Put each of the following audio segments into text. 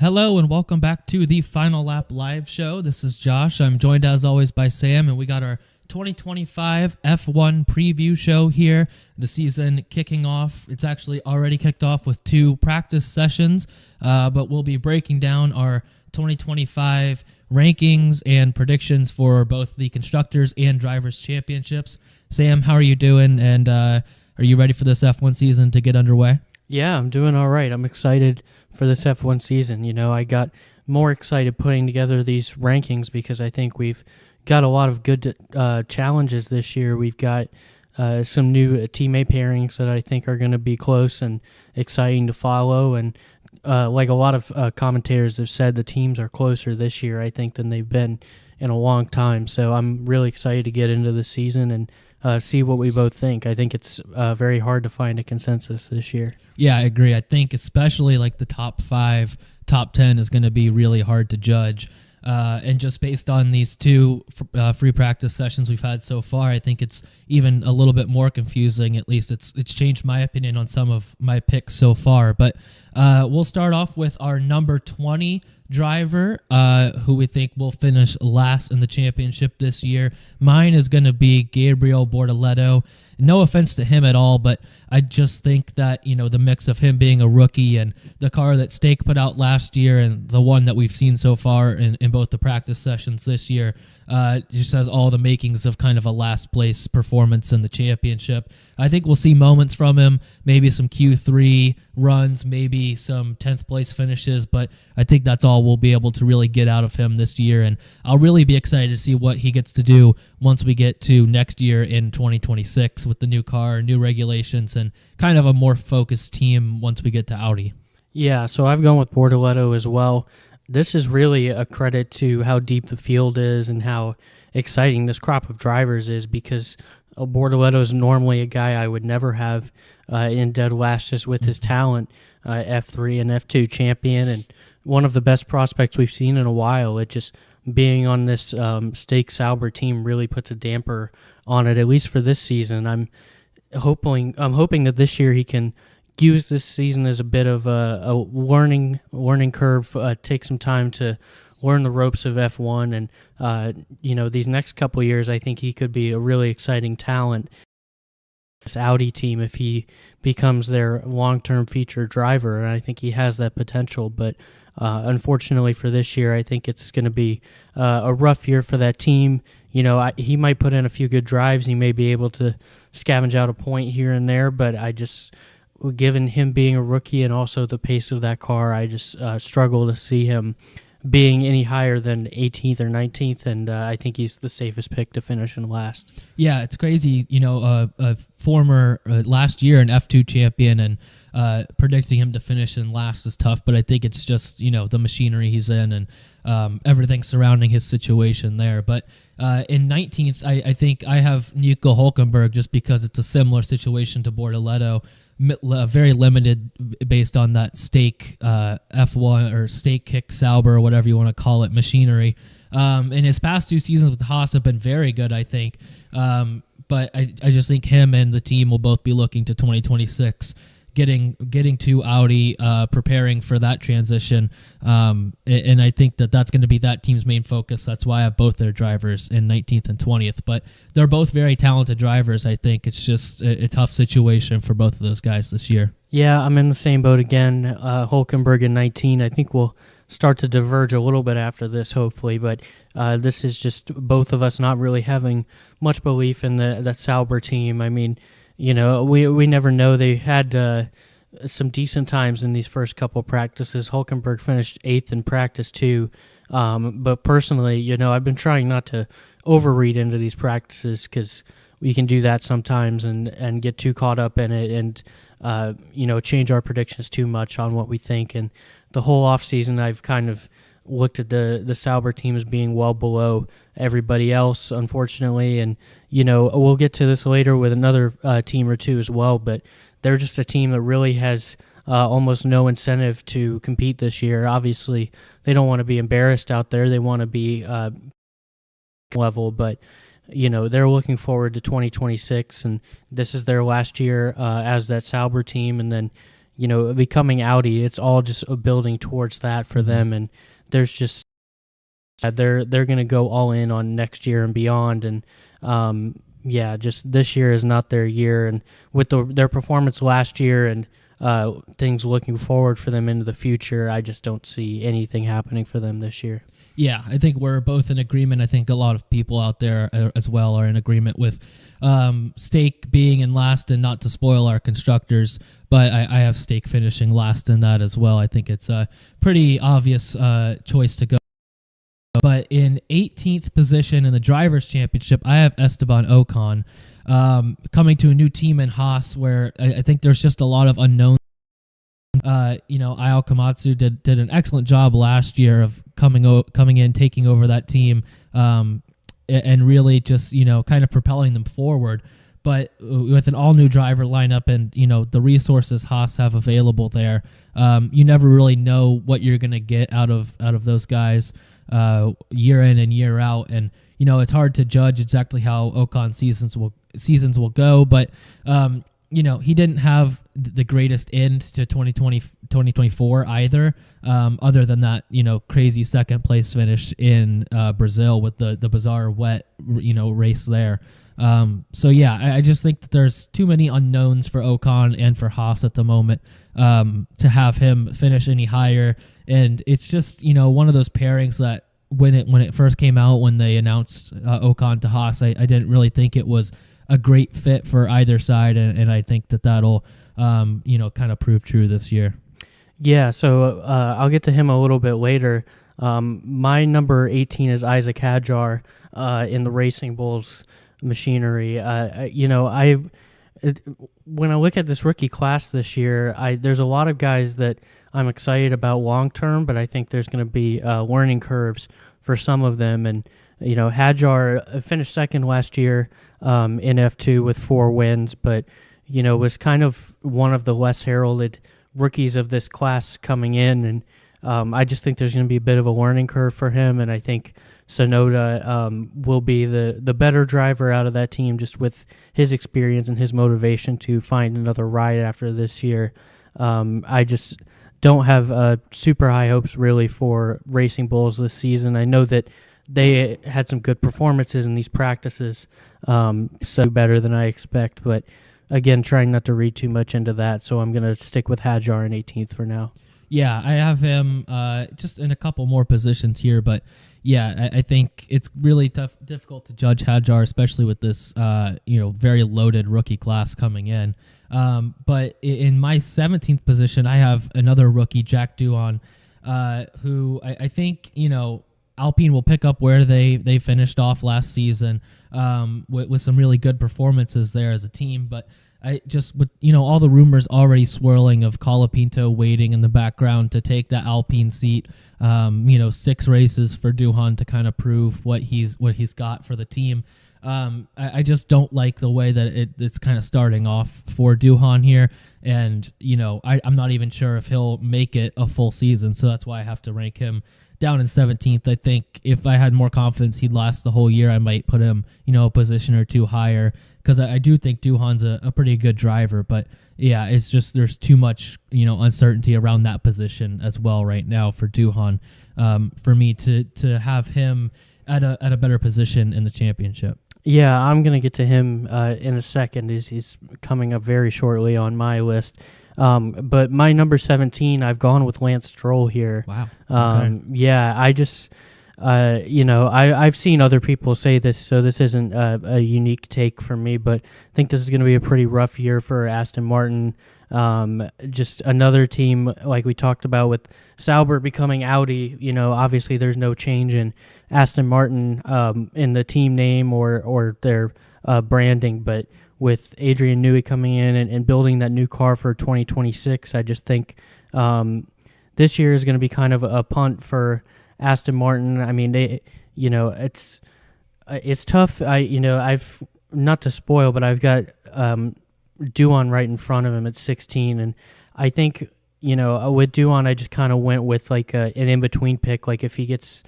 Hello and welcome back to the Final Lap live show. This is Josh. I'm joined as always by Sam, and we got our 2025 F1 preview show here. The season kicking off. It's actually already kicked off with 2 practice sessions, but we'll be breaking down our 2025 rankings and predictions for both the Constructors and Drivers' Championships. Sam, how are you doing, and are you ready for this F1 season to get underway? Yeah, I'm doing all right. I'm excited for this F1 season. You know, I got more excited putting together these rankings because I think we've got a lot of good challenges this year. We've got some new teammate pairings that I think are going to be close and exciting to follow. And like a lot of commentators have said, the teams are closer this year, I think, than they've been in a long time. So I'm really excited to get into the season and see what we both think. I think it's very hard to find a consensus this year. Yeah, I agree. I think especially like the top 5, top 10 is going to be really hard to judge. And just based on these 2 free practice sessions we've had so far, I think it's even a little bit more confusing. At least it's changed my opinion on some of my picks so far. But we'll start off with our number 20 driver, who we think will finish last in the championship this year. Mine is going to be Gabriel Bortoleto. No offense to him at all, but I just think that, you know, the mix of him being a rookie and the car that Stake put out last year and the one that we've seen so far in both the practice sessions this year just has all the makings of kind of a last place performance in the championship. I think we'll see moments from him, maybe some Q3 runs, maybe some 10th place finishes, but I think that's all we'll be able to really get out of him this year, and I'll really be excited to see what he gets to do once we get to next year in 2026 with the new car, new regulations, and kind of a more focused team once we get to Audi. Yeah, so I've gone with Bortoleto as well. This is really a credit to how deep the field is and how exciting this crop of drivers is, because Bortoleto is normally a guy I would never have in dead last just with his talent. F3 and F2 champion and one of the best prospects we've seen in a while. It just being on this Stake Sauber team really puts a damper on it, at least for this season. I'm hoping that this year he can use this season as a bit of a learning curve, take some time to learn the ropes of F1, and these next couple of years I think he could be a really exciting talent. This Audi team, if he becomes their long-term featured driver, and I think he has that potential, but unfortunately for this year, I think it's going to be a rough year for that team. You know, he might put in a few good drives, he may be able to scavenge out a point here and there, but I just, given him being a rookie and also the pace of that car, I just struggle to see him being any higher than 18th or 19th, and I think he's the safest pick to finish in last. Yeah, it's crazy. You know, a former last year an F2 champion, and predicting him to finish in last is tough, but I think it's just, you know, the machinery he's in and everything surrounding his situation there. But in 19th, I think I have Nico Hülkenberg just because it's a similar situation to Bortoleto. Very limited based on that Stake F1 or Stake Kick Sauber or whatever you want to call it machinery. And his past 2 seasons with Haas have been very good, I think. But I just think him and the team will both be looking to 2026, getting to Audi, preparing for that transition. And I think that's going to be that team's main focus. That's why I have both their drivers in 19th and 20th. But they're both very talented drivers. I think it's just a tough situation for both of those guys this year. Yeah, I'm in the same boat again. Hülkenberg in 19. I think we'll start to diverge a little bit after this, hopefully. But this is just both of us not really having much belief in that Sauber team. I mean, you know, we never know. They had some decent times in these first couple practices. Hülkenberg finished 8th in practice too. But personally, you know, I've been trying not to overread into these practices because we can do that sometimes and get too caught up in it and, change our predictions too much on what we think. And the whole offseason, I've kind of looked at the Sauber team as being well below everybody else, unfortunately. And, you know, we'll get to this later with another team or two as well, but they're just a team that really has almost no incentive to compete this year. Obviously, they don't want to be embarrassed out there. They want to be level, but, you know, they're looking forward to 2026, and this is their last year as that Sauber team. And then, becoming Audi, it's all just a building towards that for them, and there's just they're going to go all in on next year and beyond, and just this year is not their year, and with their performance last year and things looking forward for them into the future, I just don't see anything happening for them this year. Yeah, I think we're both in agreement. I think a lot of people out there as well are in agreement with Stake being in last, and not to spoil our constructors, but I have Stake finishing last in that as well. I think it's a pretty obvious choice to go. But in 18th position in the Drivers' Championship, I have Esteban Ocon coming to a new team in Haas, where I think there's just a lot of unknowns. Ayao Komatsu did an excellent job last year of coming in, taking over that team, and really just kind of propelling them forward. But with an all new driver lineup and the resources Haas have available there, you never really know what you're gonna get out of those guys year in and year out, and it's hard to judge exactly how Ocon seasons will go, but he didn't have the greatest end to 2024 either, other than that, crazy second place finish in Brazil with the bizarre wet, race there. I just think that there's too many unknowns for Ocon and for Haas at the moment to have him finish any higher. And it's just, one of those pairings that when it first came out, when they announced Ocon to Haas, I didn't really think it was a great fit for either side, and I think that'll kind of prove true this year. Yeah, so I'll get to him a little bit later. My number 18 is Isaac Hadjar in the Racing Bulls machinery. When I look at this rookie class this year, there's a lot of guys that I'm excited about long term, but I think there's going to be learning curves for some of them. And Hadjar finished second last year in F2 with 4 wins, but was kind of one of the less heralded rookies of this class coming in, and I just think there's going to be a bit of a learning curve for him, and I think Sonoda will be the better driver out of that team, just with his experience and his motivation to find another ride after this year. I just don't have super high hopes really for Racing Bulls this season. I know that they had some good performances in these practices, so better than I expect, but again, trying not to read too much into that, so I'm going to stick with Hadjar in 18th for now. Yeah, I have him just in a couple more positions here, but yeah, I think it's really difficult to judge Hadjar, especially with this very loaded rookie class coming in. But in my 17th position, I have another rookie, Jack Doohan, who I think Alpine will pick up where they finished off last season, with some really good performances there as a team. But I just, with all the rumors already swirling of Colapinto waiting in the background to take that Alpine seat, 6 races for Doohan to kind of prove what he's got for the team. I just don't like the way that it's kind of starting off for Doohan here, and I'm not even sure if he'll make it a full season, so that's why I have to rank him down in 17th. I think if I had more confidence he'd last the whole year, I might put him, a position or two higher, because I do think Doohan's a pretty good driver. But yeah, it's just there's too much, uncertainty around that position as well right now for Doohan, for me to have him at a better position in the championship. Yeah, I'm going to get to him in a second. He's coming up very shortly on my list. But my number 17, I've gone with Lance Stroll here. Wow. Okay. Yeah, I just, I've seen other people say this, so this isn't a unique take for me, but I think this is going to be a pretty rough year for Aston Martin. Just another team, like we talked about with Sauber becoming Audi, obviously there's no change in Aston Martin in the team name or their branding, but with Adrian Newey coming in and building that new car for 2026, I just think this year is going to be kind of a punt for Aston Martin. I mean, it's tough. I've not to spoil, but I've got Doohan right in front of him at 16, and I think with Doohan, I just kind of went with like an in-between pick. Like if he gets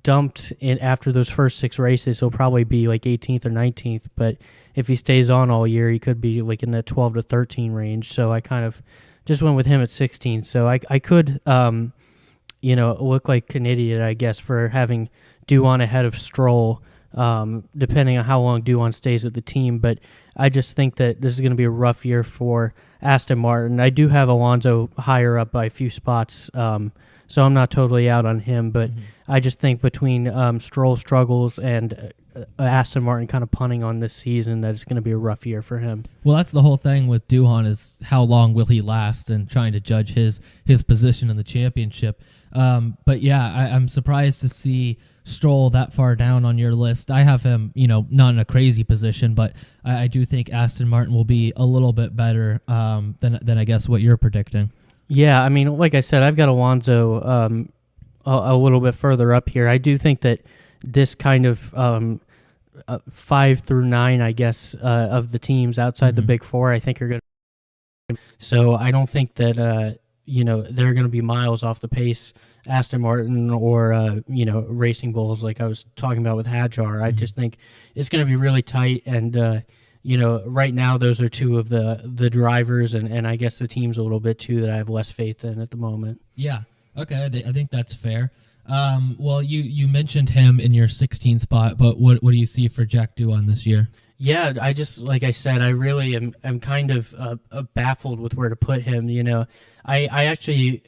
dumped in after those first 6 races, he'll probably be like 18th or 19th, but if he stays on all year, he could be like in that 12 to 13 range. So I kind of just went with him at 16. So I could, look like an idiot, I guess, for having Duhan ahead of Stroll, depending on how long Duhan stays at the team. But I just think that this is going to be a rough year for Aston Martin. I do have Alonso higher up by a few spots, so I'm not totally out on him. But I just think between Stroll struggles and Aston Martin kind of punting on this season, that it's going to be a rough year for him. Well, that's the whole thing with Duhan, is how long will he last, and trying to judge his position in the championship. But yeah, I'm surprised to see Stroll that far down on your list. I have him, not in a crazy position, but I do think Aston Martin will be a little bit better than I guess what you're predicting. Yeah, I mean, like I said, I've got Alonso a little bit further up here. I do think that this kind of 5 through 9, I guess, of the teams outside the Big Four, I think are going to. So I don't think that they're going to be miles off the pace, Aston Martin or Racing Bulls, like I was talking about with Hadjar. I just think it's going to be really tight, and right now those are two of the drivers, and I guess the team's a little bit too that I have less faith in at the moment. Yeah, okay, I think that's fair. Well, you mentioned him in your 16 spot, but what do you see for Jack Duhan this year? Yeah, I just, like I said, I really am kind of baffled with where to put him. I actually,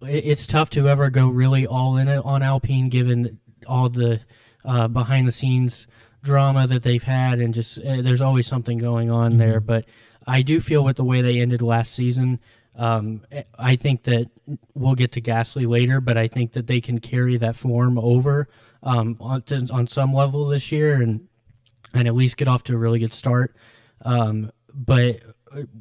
it's tough to ever go really all in it on Alpine, given all the behind the scenes drama that they've had, and just there's always something going on there. But I do feel with the way they ended last season, I think that we'll get to Gasly later, but I think that they can carry that form over on some level this year and at least get off to a really good start. But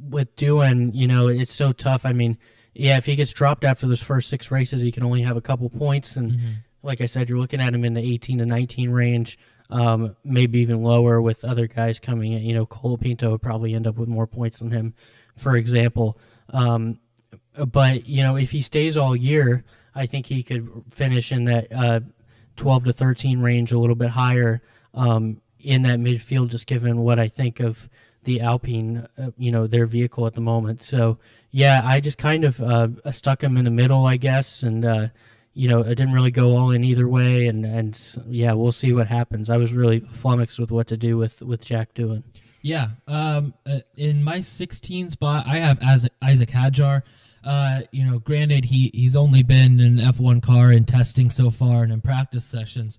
with Duhan, it's so tough. I mean, yeah, if he gets dropped after those first 6 races, he can only have a couple points. And like I said, you're looking at him in the 18 to 19 range, maybe even lower with other guys coming in. Colapinto would probably end up with more points than him, for example. But if he stays all year, I think he could finish in that 12 to 13 range, a little bit higher in that midfield, just given what I think of the Alpine, their vehicle at the moment. So yeah, I just kind of stuck him in the middle, I guess, and I didn't really go all in either way, and yeah, we'll see what happens. I was really flummoxed with what to do with Jack Duhan. Yeah, in my 16 spot, I have Isaac Hadjar. Granted, he's only been in an F1 car in testing so far and in practice sessions.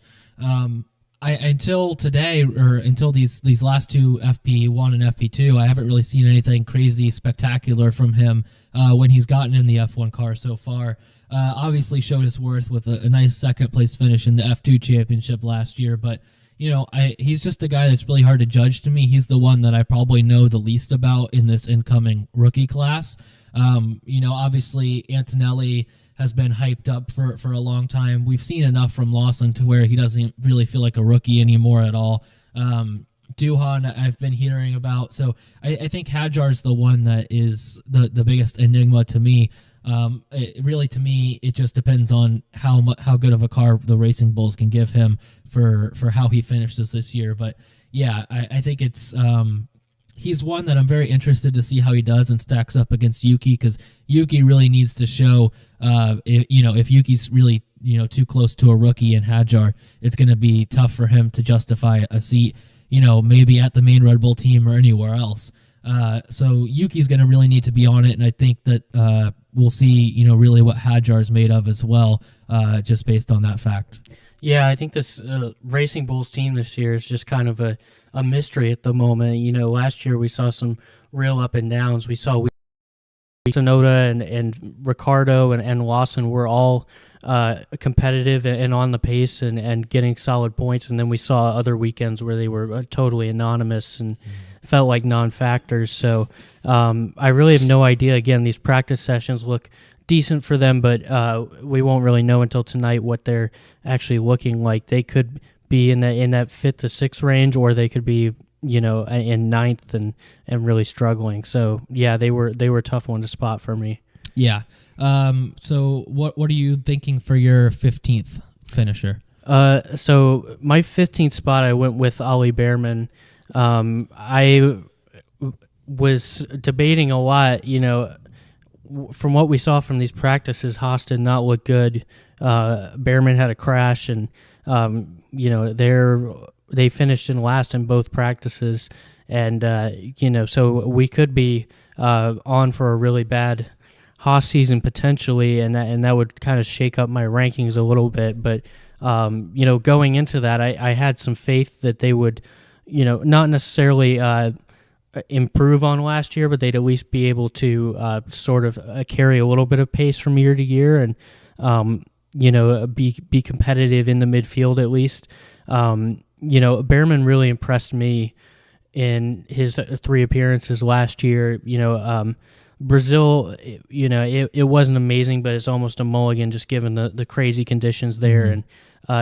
Until today, or until these last two FP1 and FP2, I haven't really seen anything crazy spectacular from him when he's gotten in the F1 car so far. Obviously showed his worth with a nice second place finish in the F2 championship last year, but he's just a guy that's really hard to judge to me. He's the one that I probably know the least about in this incoming rookie class. Obviously Antonelli has been hyped up for a long time. We've seen enough from Lawson to where he doesn't really feel like a rookie anymore at all. Duhan I've been hearing about. So I think Hadjar's the one that is the biggest enigma to me. To me, it just depends on how good of a car the Racing Bulls can give him for how he finishes this year. But yeah, I think it's he's one that I'm very interested to see how he does and stacks up against Yuki, because Yuki really needs to show if Yuki's really too close to a rookie in Hadjar, it's going to be tough for him to justify a seat maybe at the main Red Bull team or anywhere else. So Yuki's going to really need to be on it, and I think that we'll see really what Hadjar's made of as well, just based on that fact. Yeah, I think this Racing Bulls team this year is just kind of a mystery at the moment. Last year we saw some real up and downs. We saw Sonoda and Ricardo and Lawson were all competitive and on the pace and getting solid points, and then we saw other weekends where they were totally anonymous and felt like non-factors. So I really have no idea. Again, these practice sessions look decent for them, but we won't really know until tonight what they're actually looking like. They could be in that 5th to 6th range, or they could be in 9th and really struggling. So yeah, they were a tough one to spot for me. Yeah. So what are you thinking for your 15th finisher? So my 15th spot, I went with Ollie Behrman. I was debating a lot. From what we saw from these practices, Haas did not look good. Behrman had a crash, and they finished in last in both practices, and so we could be on for a really bad Haas season potentially, and that would kind of shake up my rankings a little bit. But going into that, I had some faith that they would, not necessarily improve on last year, but they'd at least be able to sort of carry a little bit of pace from year to year, and be competitive in the midfield at least. Behrman really impressed me in his 3 appearances last year. Brazil, it wasn't amazing, but it's almost a mulligan just given the crazy conditions there, and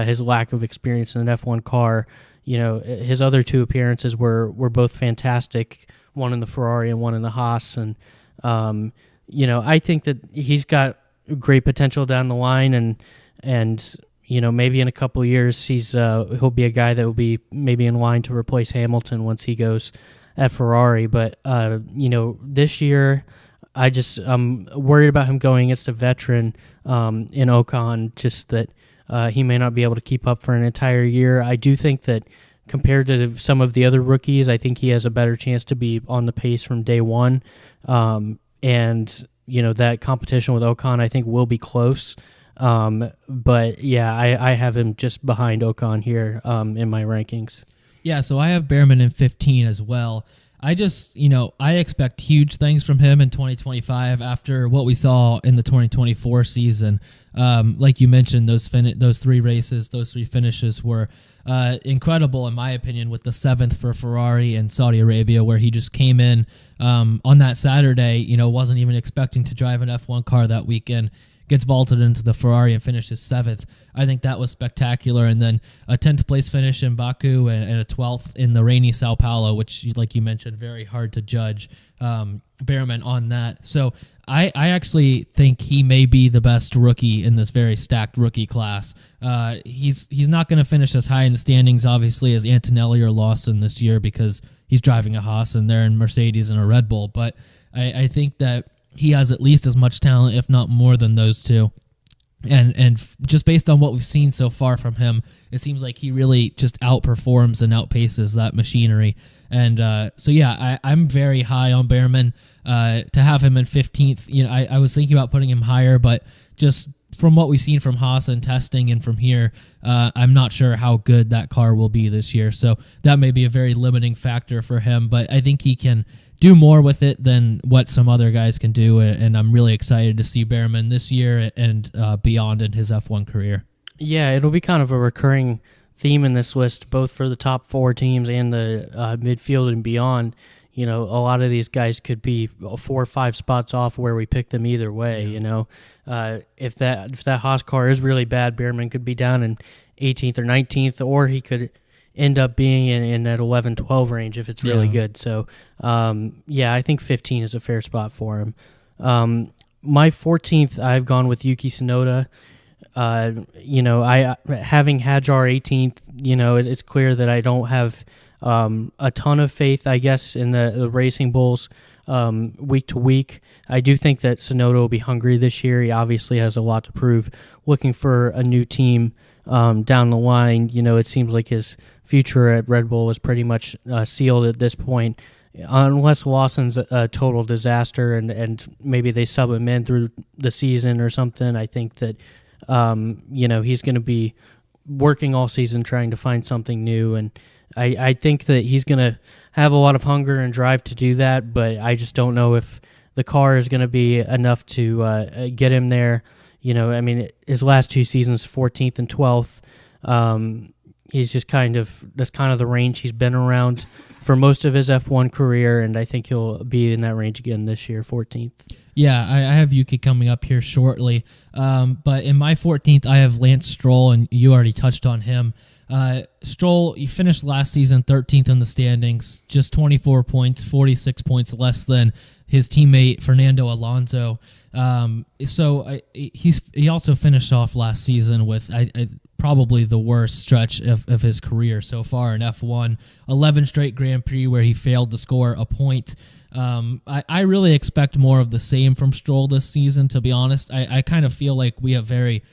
his lack of experience in an F1 car. His other 2 appearances were both fantastic, one in the Ferrari and one in the Haas. And, I think that he's got great potential down the line, and maybe in a couple of years he'll be a guy that will be maybe in line to replace Hamilton once he goes at Ferrari. But, this year I'm worried about him going against a veteran in Ocon, just that he may not be able to keep up for an entire year. I do think that compared to some of the other rookies, I think he has a better chance to be on the pace from day one. That competition with Ocon, I think, will be close. But yeah, I have him just behind Ocon here in my rankings. Yeah, so I have Behrman in 15 as well. I just, I expect huge things from him in 2025 after what we saw in the 2024 season. Like you mentioned, those 3 races, those 3 finishes were incredible in my opinion, with the 7th for Ferrari in Saudi Arabia, where he just came in on that Saturday, wasn't even expecting to drive an F1 car that weekend, gets vaulted into the Ferrari and finishes 7th. I think that was spectacular. And then a 10th place finish in Baku and a 12th in the rainy Sao Paulo, which, like you mentioned, very hard to judge Behrman on that. So I actually think he may be the best rookie in this very stacked rookie class. He's not going to finish as high in the standings, obviously, as Antonelli or Lawson this year because he's driving a Haas and they're in Mercedes and a Red Bull. But I think that he has at least as much talent, if not more than those two. And just based on what we've seen so far from him, it seems like he really just outperforms and outpaces that machinery. And I'm very high on Behrman. To have him in 15th, I was thinking about putting him higher, but just from what we've seen from Haas and testing and from here, I'm not sure how good that car will be this year. So that may be a very limiting factor for him, but I think he can do more with it than what some other guys can do, and I'm really excited to see Behrman this year and beyond in his F1 career. Yeah, it'll be kind of a recurring theme in this list, both for the top 4 teams and the midfield and beyond. A lot of these guys could be 4 or 5 spots off where we pick them either way. Yeah. If that Haas car is really bad, Behrman could be down in 18th or 19th, or he could end up being in that 11-12 range if it's really good. So, I think 15 is a fair spot for him. My 14th, I've gone with Yuki Tsunoda. I having Hadjar 18th, it's clear that I don't have a ton of faith, I guess, in the Racing Bulls week to week. I do think that Tsunoda will be hungry this year. He obviously has a lot to prove. Looking for a new team down the line, it seems like his future at Red Bull was pretty much sealed at this point, unless Lawson's a total disaster and maybe they sub him in through the season or something. I think that he's going to be working all season trying to find something new, and I think that he's going to have a lot of hunger and drive to do that, but I just don't know if the car is going to be enough to get him there. His last 2 seasons, 14th and 12th, he's just that's kind of the range he's been around for most of his F1 career, and I think he'll be in that range again this year, 14th. Yeah, I have Yuki coming up here shortly, but in my 14th, I have Lance Stroll, and you already touched on him. Stroll, he finished last season 13th in the standings, just 24 points, 46 points less than his teammate Fernando Alonso. He also finished off last season with probably the worst stretch of his career so far in F1. 11 straight Grand Prix where he failed to score a point. I really expect more of the same from Stroll this season, to be honest. I kind of feel like we have very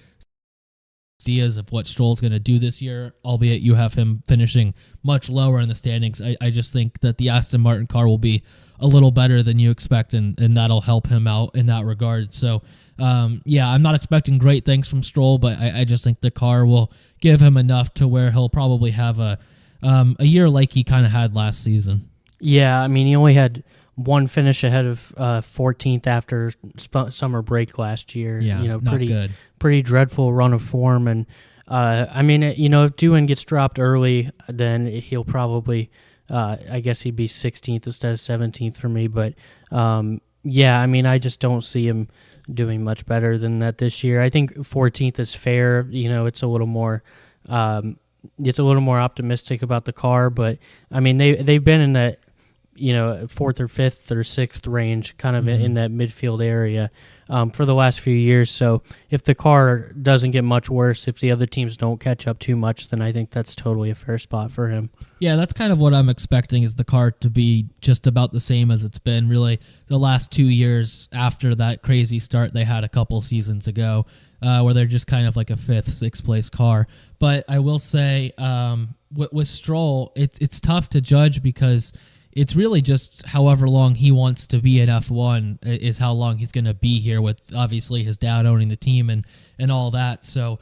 ideas of what Stroll's going to do this year, albeit you have him finishing much lower in the standings. I just think that the Aston Martin car will be a little better than you expect, and that'll help him out in that regard. So, yeah, I'm not expecting great things from Stroll, but I just think the car will give him enough to where he'll probably have a year like he kind of had last season. Yeah, I mean, he only had one finish ahead of 14th after summer break last year. Yeah, not good. Pretty dreadful run of form. And, I mean, if Doohan gets dropped early, then he'll probably, I guess he'd be 16th instead of 17th for me. But, yeah, I mean, I just don't see him doing much better than that this year. I think 14th is fair. It's a little more optimistic about the car. But, I mean, they've been in that, fourth or fifth or sixth range, kind of in that midfield area for the last few years. So if the car doesn't get much worse, if the other teams don't catch up too much, then I think that's totally a fair spot for him. Yeah, that's kind of what I'm expecting, is the car to be just about the same as it's been really the last 2 years after that crazy start they had a couple seasons ago, where they're just kind of like a fifth, sixth place car. But I will say with Stroll, it's tough to judge because it's really just however long he wants to be in F1 is how long he's going to be here, with obviously his dad owning the team and all that. So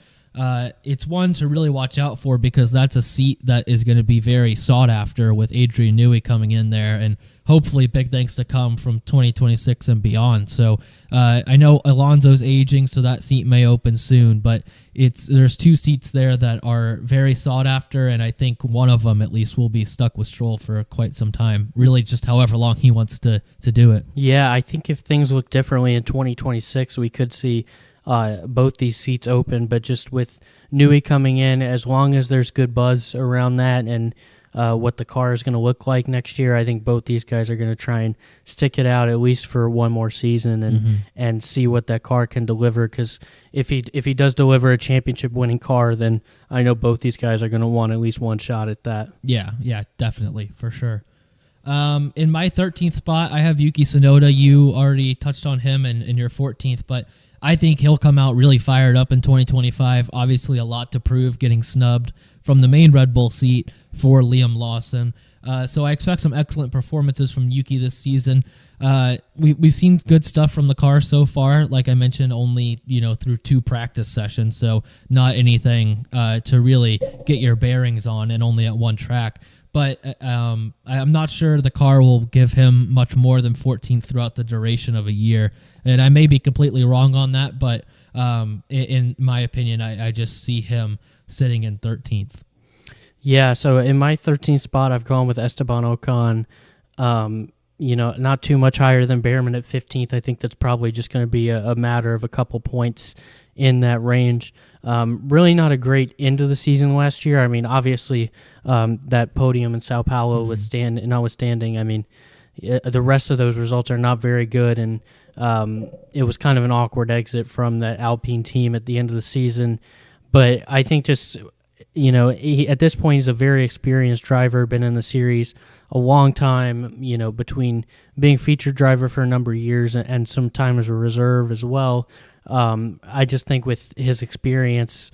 it's one to really watch out for, because that's a seat that is going to be very sought after with Adrian Newey coming in there, and hopefully big things to come from 2026 and beyond. So I know Alonso's aging, so that seat may open soon, but there's two seats there that are very sought after, and I think one of them at least will be stuck with Stroll for quite some time, really just however long he wants to do it. Yeah, I think if things look differently in 2026, we could see both these seats open, but just with Newey coming in, as long as there's good buzz around that and what the car is going to look like next year, I think both these guys are going to try and stick it out at least for one more season and see what that car can deliver. Because if he does deliver a championship-winning car, then I know both these guys are going to want at least one shot at that. Yeah, definitely, for sure. In my 13th spot, I have Yuki Tsunoda. You already touched on him in your 14th, but I think he'll come out really fired up in 2025. Obviously, a lot to prove, getting snubbed from the main Red Bull seat for Liam Lawson. So I expect some excellent performances from Yuki this season. We've seen good stuff from the car so far. Like I mentioned, only through 2 practice sessions, so not anything to really get your bearings on, and only at one track. But I'm not sure the car will give him much more than 14th throughout the duration of a year. And I may be completely wrong on that, but in my opinion, I just see him sitting in 13th. Yeah, so in my 13th spot, I've gone with Esteban Ocon. Not too much higher than Behrman at 15th. I think that's probably just going to be a matter of a couple points in that range. Really not a great end of the season last year. I mean, obviously, that podium in Sao Paulo notwithstanding, I mean, the rest of those results are not very good, and it was kind of an awkward exit from the Alpine team at the end of the season. But I think just, at this point, he's a very experienced driver, been in the series a long time, between being featured driver for a number of years and some time as a reserve as well. I just think with his experience,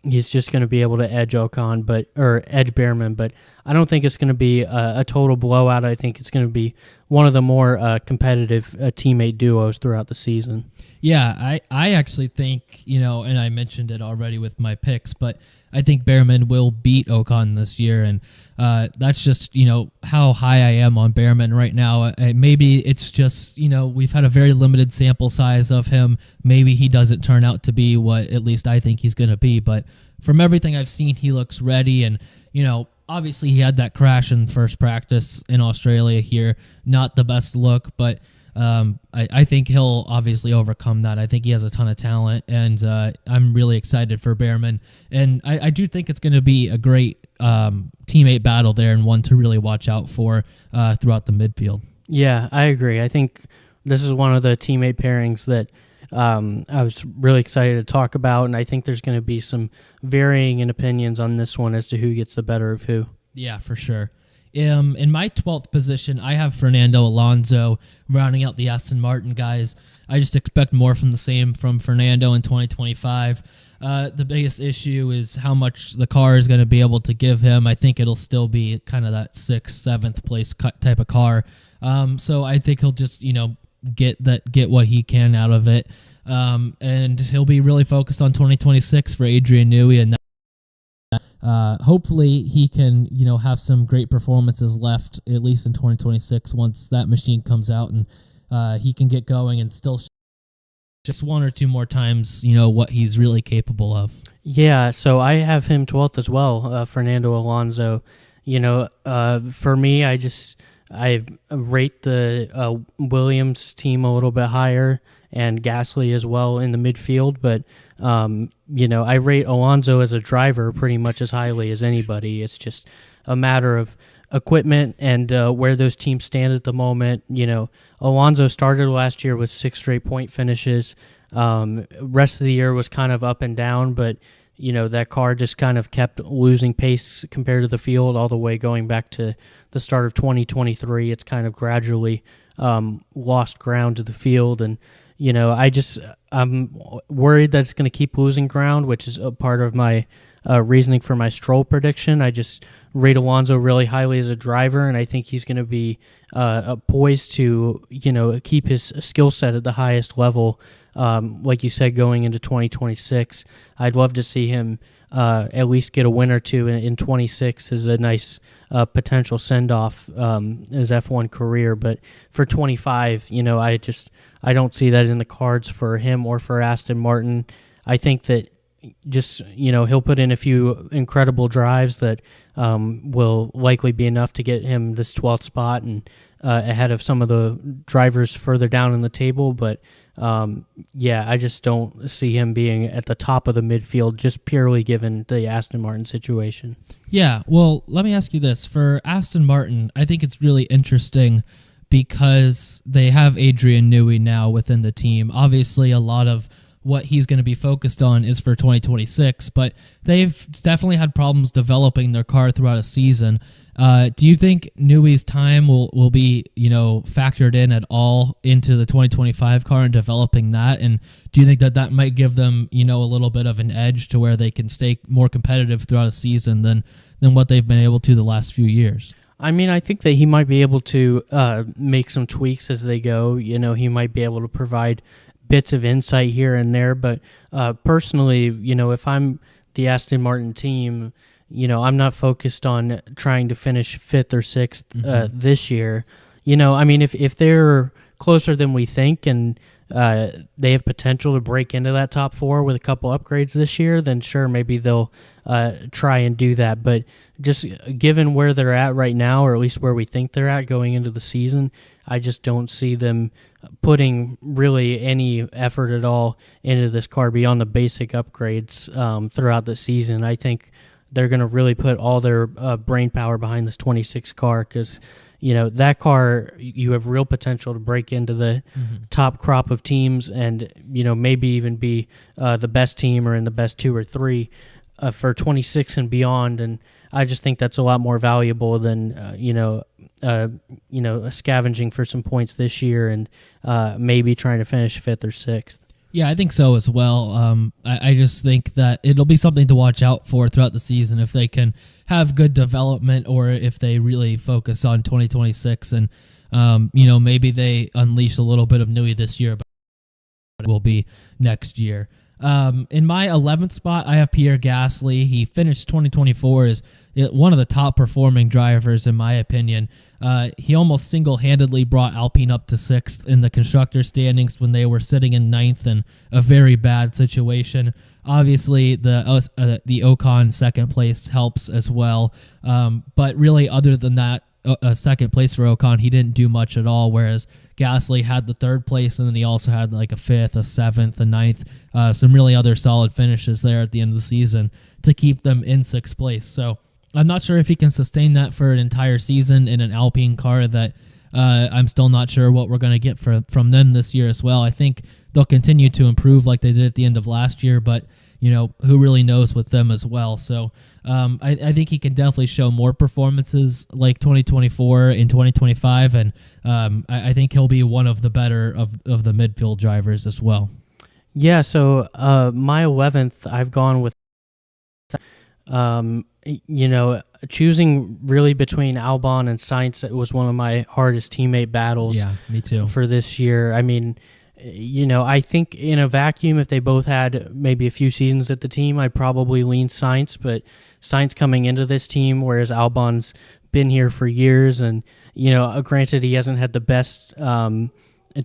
he's just going to be able to edge edge Behrman, but I don't think it's going to be a total blowout. I think it's going to be one of the more competitive teammate duos throughout the season. Yeah, I actually think, and I mentioned it already with my picks, but I think Behrman will beat Ocon this year, and that's just, how high I am on Behrman right now. Maybe it's just, we've had a very limited sample size of him. Maybe he doesn't turn out to be what at least I think he's going to be, but from everything I've seen, he looks ready, and, obviously he had that crash in first practice in Australia here. Not the best look, but I think he'll obviously overcome that. I think he has a ton of talent, and I'm really excited for Behrman. And I do think it's going to be a great teammate battle there, and one to really watch out for throughout the midfield. Yeah, I agree. I think this is one of the teammate pairings that I was really excited to talk about, and I think there's going to be some varying in opinions on this one as to who gets the better of who. Yeah, for sure. In my 12th position, I have Fernando Alonso rounding out the Aston Martin guys. I just expect more from the same from Fernando in 2025. The biggest issue is how much the car is going to be able to give him. I think it'll still be kind of that 6th, 7th place type of car. So I think he'll just, get what he can out of it. And he'll be really focused on 2026 for Adrian Newey, and hopefully he can, have some great performances left, at least in 2026, once that machine comes out and he can get going and still just one or two more times, what he's really capable of. Yeah, so I have him 12th as well, Fernando Alonso. For me, I rate the Williams team a little bit higher and Gasly as well in the midfield, but I rate Alonso as a driver pretty much as highly as anybody. It's just a matter of equipment and where those teams stand at the moment. Alonso started last year with 6 straight point finishes. Rest of the year was kind of up and down, but that car just kind of kept losing pace compared to the field all the way going back to the start of 2023. It's kind of gradually lost ground to the field, and I'm worried that it's going to keep losing ground, which is a part of my reasoning for my Stroll prediction. I just rate Alonso really highly as a driver, and I think he's going to be poised to keep his skill set at the highest level. Like you said, going into 2026, I'd love to see him at least get a win or two in 26 as a nice potential send-off his F1 career. But for 25, I don't see that in the cards for him or for Aston Martin. I think that just, he'll put in a few incredible drives that will likely be enough to get him this 12th spot and ahead of some of the drivers further down in the table. But I just don't see him being at the top of the midfield just purely given the Aston Martin situation. Yeah, well, let me ask you this. For Aston Martin, I think it's really interesting because they have Adrian Newey now within the team. Obviously, a lot of what he's going to be focused on is for 2026, but they've definitely had problems developing their car throughout a season. Do you think Newey's time will be, factored in at all into the 2025 car and developing that? And do you think that might give them, a little bit of an edge to where they can stay more competitive throughout a season than what they've been able to the last few years? I mean, I think that he might be able to make some tweaks as they go. He might be able to provide bits of insight here and there. But personally, if I'm the Aston Martin team, I'm not focused on trying to finish 5th or 6th this year. If they're closer than we think and they have potential to break into that top 4 with a couple upgrades this year, then sure, maybe they'll try and do that. But just given where they're at right now, or at least where we think they're at going into the season, I just don't see them putting really any effort at all into this car beyond the basic upgrades throughout the season. I think they're going to really put all their brain power behind this 26 car because, that car, you have real potential to break into the top crop of teams and, maybe even be the best team or in the best 2 or 3 for 26 and beyond. And I just think that's a lot more valuable than, scavenging for some points this year and maybe trying to finish 5th or 6th. Yeah, I think so as well. I just think that it'll be something to watch out for throughout the season if they can have good development or if they really focus on 2026 and, maybe they unleash a little bit of Newey this year, but it will be next year. In my 11th spot, I have Pierre Gasly. He finished 2024 as one of the top performing drivers, in my opinion. He almost single-handedly brought Alpine up to 6th in the constructor standings when they were sitting in 9th in a very bad situation. Obviously, the Ocon second place helps as well. But really, other than that, second place for Ocon, he didn't do much at all, whereas Gasly had the 3rd place, and then he also had like a 5th, a 7th, a 9th, some really other solid finishes there at the end of the season to keep them in 6th place. So I'm not sure if he can sustain that for an entire season in an Alpine car that I'm still not sure what we're going to get from them this year as well. I think they'll continue to improve like they did at the end of last year, but who really knows with them as well. So I think he can definitely show more performances like 2024 in 2025, and I think he'll be one of the better of the midfield drivers as well. Yeah, so my 11th, I've gone with, choosing really between Albon and Sainz. It was one of my hardest teammate battles. Yeah, me too. For this year. I mean, I think in a vacuum, if they both had maybe a few seasons at the team, I'd probably lean Sainz. But Sainz coming into this team, whereas Albon's been here for years, and granted he hasn't had the best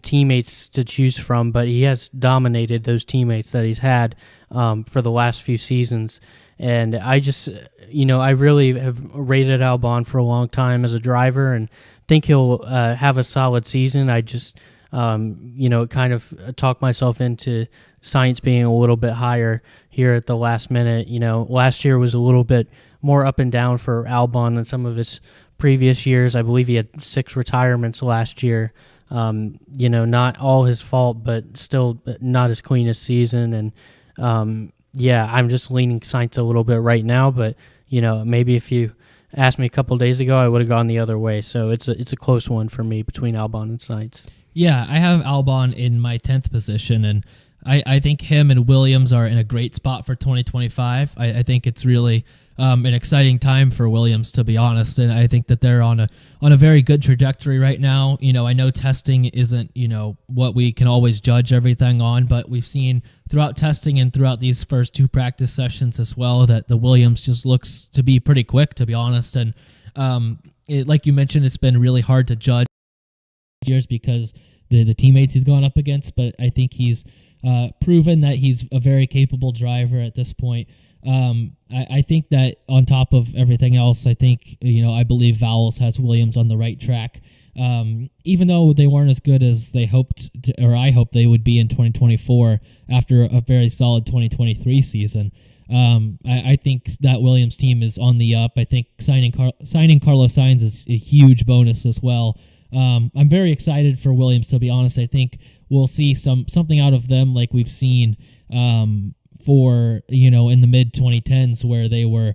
teammates to choose from, but he has dominated those teammates that he's had for the last few seasons. And I just, I really have rated Albon for a long time as a driver, and think he'll have a solid season. I just, kind of talk myself into Sainz being a little bit higher here at the last minute. Last year was a little bit more up and down for Albon than some of his previous years. I believe he had 6 retirements last year. Not all his fault, but still not as clean a season. And I'm just leaning Sainz a little bit right now. But maybe if you asked me a couple days ago, I would have gone the other way. So it's a close one for me between Albon and Sainz. Yeah, I have Albon in my 10th position, and I think him and Williams are in a great spot for 2025. I think it's really an exciting time for Williams, to be honest, and I think that they're on a very good trajectory right now. I know testing isn't what we can always judge everything on, but we've seen throughout testing and throughout these first 2 practice sessions as well that the Williams just looks to be pretty quick, to be honest. And like you mentioned, it's been really hard to judge years because the teammates he's gone up against, but I think he's proven that he's a very capable driver at this point. I think that on top of everything else, I think, I believe Vowles has Williams on the right track. Even though they weren't as good as they hoped, or I hoped they would be in 2024 after a very solid 2023 season. I think that Williams team is on the up. I think signing Carlos Sainz is a huge bonus as well. I'm very excited for Williams, to be honest. I think we'll see something out of them like we've seen for in the mid 2010s, where they were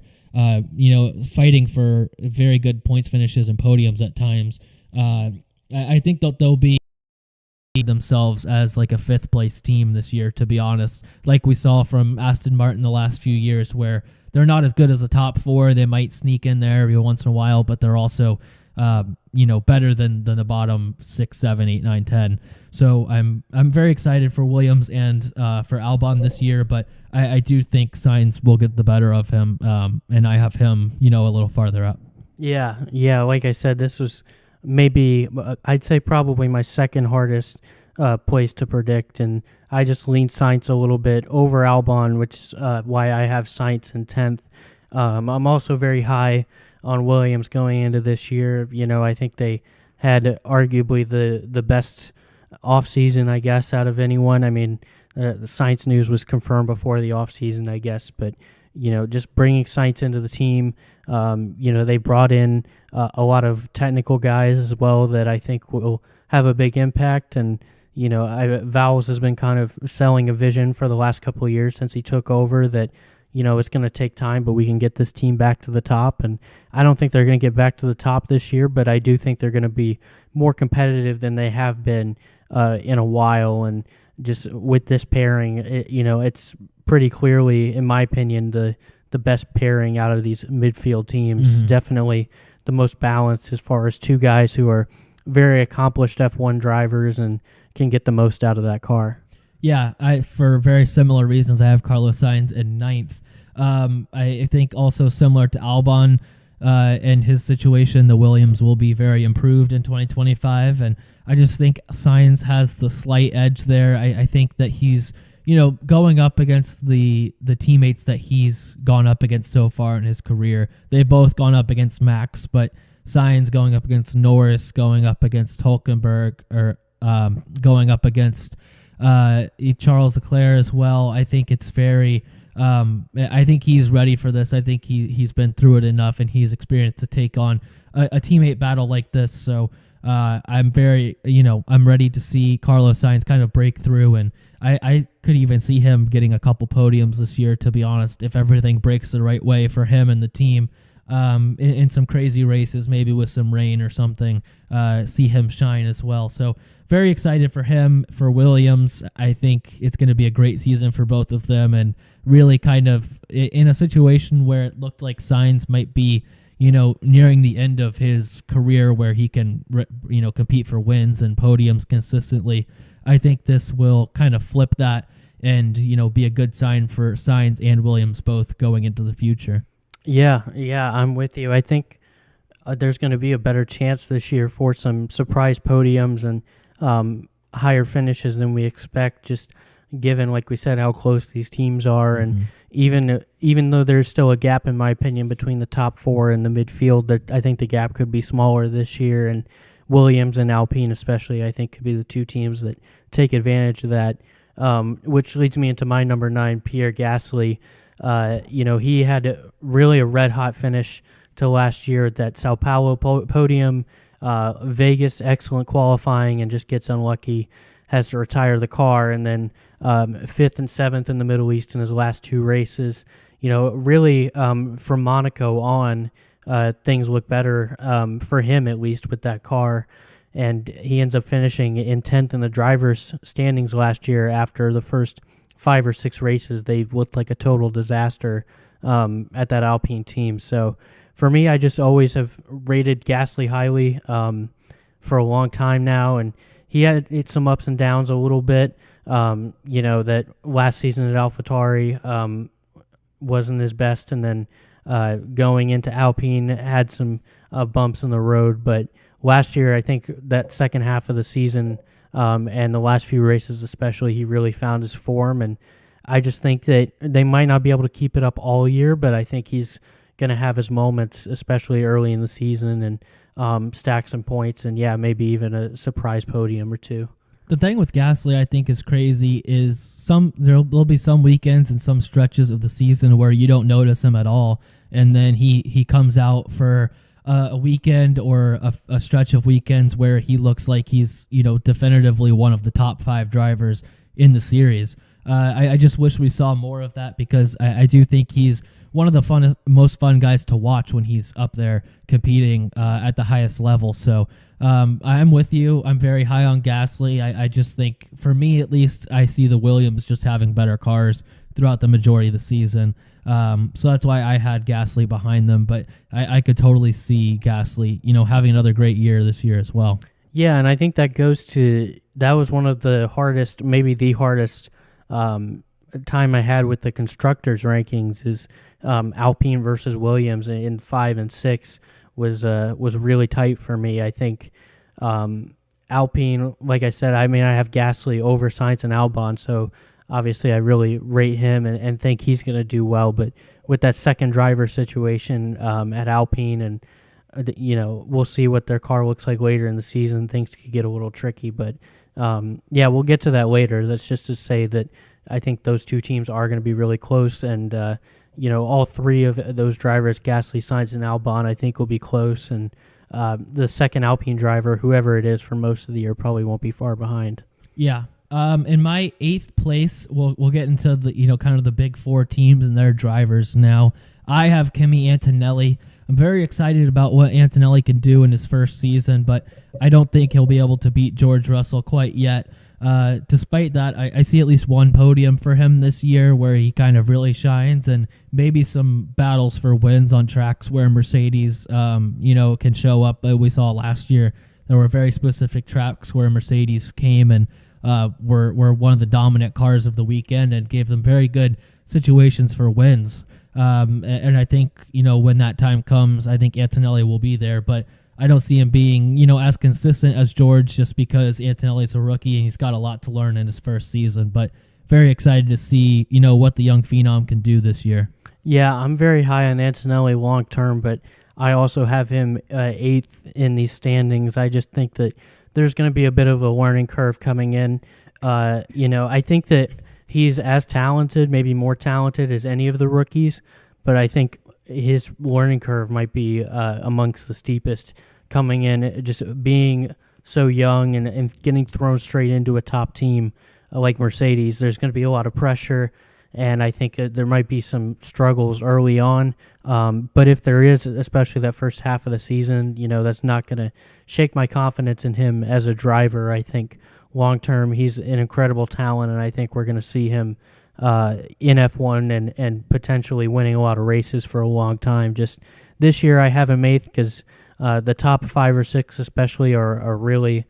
fighting for very good points finishes and podiums at times. I think that they'll be themselves as like a 5th place team this year, to be honest, like we saw from Aston Martin the last few years, where they're not as good as the top 4. They might sneak in there every once in a while, but they're also better than the bottom 6, 7, 8, 9, 10. So I'm very excited for Williams and for Albon this year, but I do think Sainz will get the better of him, and I have him a little farther up. Yeah. Like I said, this was maybe, I'd say probably my second hardest place to predict, and I just leaned Sainz a little bit over Albon, which is why I have Sainz in 10th. I'm also very high on Williams going into this year. I think they had arguably the best offseason, I guess, out of anyone. I mean, the Sainz news was confirmed before the offseason, I guess, but just bringing Sainz into the team, they brought in a lot of technical guys as well that I think will have a big impact. And Vowles has been kind of selling a vision for the last couple of years since he took over that it's going to take time, but we can get this team back to the top. And I don't think they're going to get back to the top this year, but I do think they're going to be more competitive than they have been in a while. And just with this pairing, it's pretty clearly, in my opinion, the best pairing out of these midfield teams. Mm-hmm. Definitely the most balanced as far as 2 guys who are very accomplished F1 drivers and can get the most out of that car. Yeah, for very similar reasons, I have Carlos Sainz in 9th. I think also similar to Albon and his situation, the Williams will be very improved in 2025, and I just think Sainz has the slight edge there. I think that he's going up against the teammates that he's gone up against so far in his career. They've both gone up against Max, but Sainz going up against Norris, going up against Hulkenberg, or going up against Charles Leclerc as well. I think it's very I think he's ready for this. I think he's been through it enough, and he's experienced to take on a teammate battle like this. So I'm very, I'm ready to see Carlos Sainz kind of break through, and I could even see him getting a couple podiums this year, to be honest, if everything breaks the right way for him and the team. In some crazy races, maybe with some rain or something, see him shine as well. So very excited for him, for Williams. I think it's going to be a great season for both of them, and really kind of in a situation where it looked like Sainz might be, nearing the end of his career where he can, compete for wins and podiums consistently. I think this will kind of flip that and, be a good sign for Sainz and Williams both going into the future. Yeah, I'm with you. I think there's going to be a better chance this year for some surprise podiums and higher finishes than we expect, just given, like we said, how close these teams are. And even though there's still a gap, in my opinion, between the top four and the midfield, that I think the gap could be smaller this year. And Williams and Alpine especially, I think, could be the two teams that take advantage of that, which leads me into my number 9, Pierre Gasly. He had really a red-hot finish to last year at that Sao Paulo podium. Vegas, excellent qualifying, and just gets unlucky, has to retire the car, and then 5th and 7th in the Middle East in his last 2 races. Really from Monaco on, things look better for him, at least, with that car. And he ends up finishing in 10th in the drivers' standings last year after the first 5 or 6 races. They looked like a total disaster at that Alpine team. So for me, I just always have rated Gasly highly for a long time now, and he had some ups and downs a little bit. That last season at AlphaTauri wasn't his best, and then going into Alpine had some bumps in the road. But last year, I think that second half of the season and the last few races especially, he really found his form. And I just think that they might not be able to keep it up all year, but I think he's going to have his moments, especially early in the season, and stack some points, and maybe even a surprise podium or 2. The thing with Gasly I think is crazy is there'll be some weekends and some stretches of the season where you don't notice him at all, and then he comes out for a weekend or a stretch of weekends where he looks like he's definitively one of the top 5 drivers in the series. I just wish we saw more of that, because I do think he's one of the most fun guys to watch when he's up there competing at the highest level. So I'm with you. I'm very high on Gasly. I just think, for me at least, I see the Williams just having better cars throughout the majority of the season. So that's why I had Gasly behind them. But I could totally see Gasly, having another great year this year as well. Yeah, and I think that was one of the hardest, maybe the hardest time I had with the constructors rankings is Alpine versus Williams in 5 and 6 was really tight for me. I think Alpine, like I said, I have Gasly over Sainz and Albon, so obviously I really rate him and think he's going to do well. But with that second driver situation at Alpine, and we'll see what their car looks like later in the season, things could get a little tricky. But we'll get to that later. That's just to say that I think those two teams are going to be really close, and all 3 of those drivers, Gasly, Sainz, and Albon, I think will be close, and the second Alpine driver, whoever it is for most of the year, probably won't be far behind. Yeah. In my 8th place, we'll get into the kind of the big 4 teams and their drivers now. I have Kimi Antonelli. I'm very excited about what Antonelli can do in his first season, but I don't think he'll be able to beat George Russell quite yet. Despite that, I see at least one podium for him this year where he kind of really shines, and maybe some battles for wins on tracks where Mercedes, can show up. We saw last year there were very specific tracks where Mercedes came and were one of the dominant cars of the weekend and gave them very good situations for wins. And I think, when that time comes, I think Antonelli will be there, but I don't see him being, as consistent as George, just because Antonelli's a rookie and he's got a lot to learn in his first season. But very excited to see, what the young phenom can do this year. Yeah, I'm very high on Antonelli long term, but I also have him 8th in these standings. I just think that there's going to be a bit of a learning curve coming in. I think that he's as talented, maybe more talented as any of the rookies, but I think his learning curve might be amongst the steepest coming in, just being so young and getting thrown straight into a top team like Mercedes. There's going to be a lot of pressure, and I think there might be some struggles early on. But if there is, especially that first half of the season, that's not going to shake my confidence in him as a driver. I think long term he's an incredible talent, and I think we're going to see him in F1 and potentially winning a lot of races for a long time. Just this year I have him 8th because the top 5 or 6 especially are really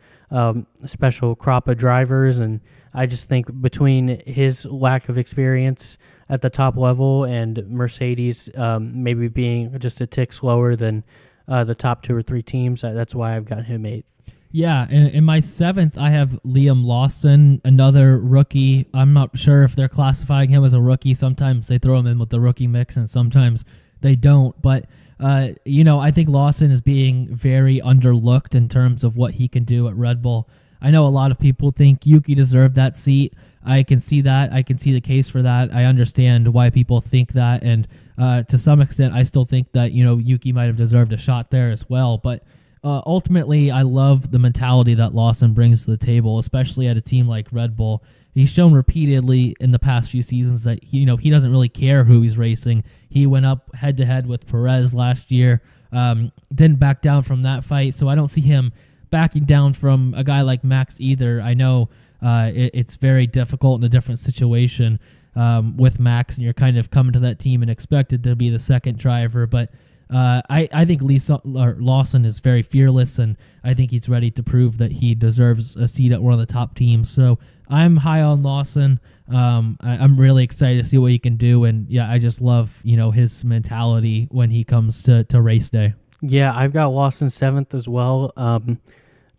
special crop of drivers, and I just think between his lack of experience at the top level and Mercedes maybe being just a tick slower than the top 2 or 3 teams, that's why I've got him 8th. Yeah, in my 7th, I have Liam Lawson, another rookie. I'm not sure if they're classifying him as a rookie. Sometimes they throw him in with the rookie mix, and sometimes they don't. But, I think Lawson is being very underlooked in terms of what he can do at Red Bull. I know a lot of people think Yuki deserved that seat. I can see that. I can see the case for that. I understand why people think that, and to some extent, I still think that, Yuki might have deserved a shot there as well. But ultimately, I love the mentality that Lawson brings to the table, especially at a team like Red Bull. He's shown repeatedly in the past few seasons that he doesn't really care who he's racing. He went up head-to-head with Perez last year, didn't back down from that fight, so I don't see him backing down from a guy like Max either. I know it's very difficult in a different situation with Max, and you're kind of coming to that team and expected to be the second driver, but I think Lawson is very fearless, and I think he's ready to prove that he deserves a seat at one of the top teams. So I'm high on Lawson. I'm really excited to see what he can do, and I just love his mentality when he comes to race day. Yeah, I've got Lawson 7th as well,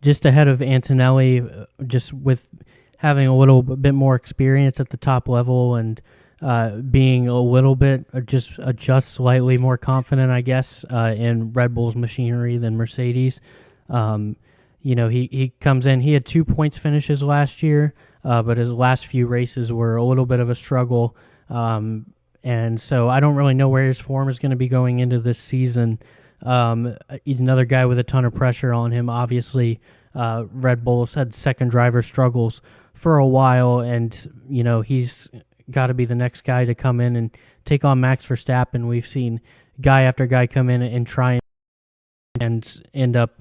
just ahead of Antonelli, just with having a little bit more experience at the top level and being a little bit just slightly more confident, I guess, in Red Bull's machinery than Mercedes. He comes in. He had 2 points finishes last year, but his last few races were a little bit of a struggle. And so I don't really know where his form is going to be going into this season. He's another guy with a ton of pressure on him. Obviously, Red Bull's had second driver struggles for a while, and he's got to be the next guy to come in and take on Max Verstappen. We've seen guy after guy come in and try and end up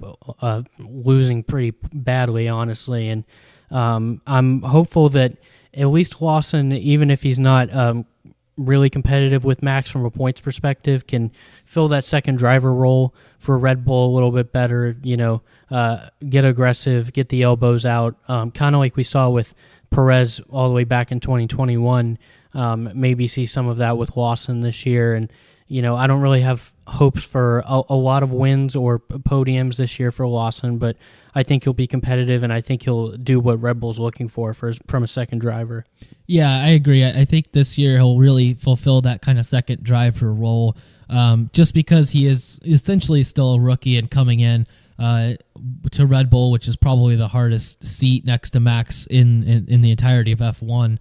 losing pretty badly, honestly. And I'm hopeful that at least Lawson, even if he's not really competitive with Max from a points perspective, can fill that second driver role for Red Bull a little bit better, get aggressive, get the elbows out, kind of like we saw with Perez all the way back in 2021. Maybe see some of that with Lawson this year. And, I don't really have hopes for a lot of wins or podiums this year for Lawson, but I think he'll be competitive, and I think he'll do what Red Bull's looking for from a second driver. Yeah, I agree. I think this year he'll really fulfill that kind of second driver role, just because he is essentially still a rookie and coming in to Red Bull, which is probably the hardest seat next to Max in the entirety of F1,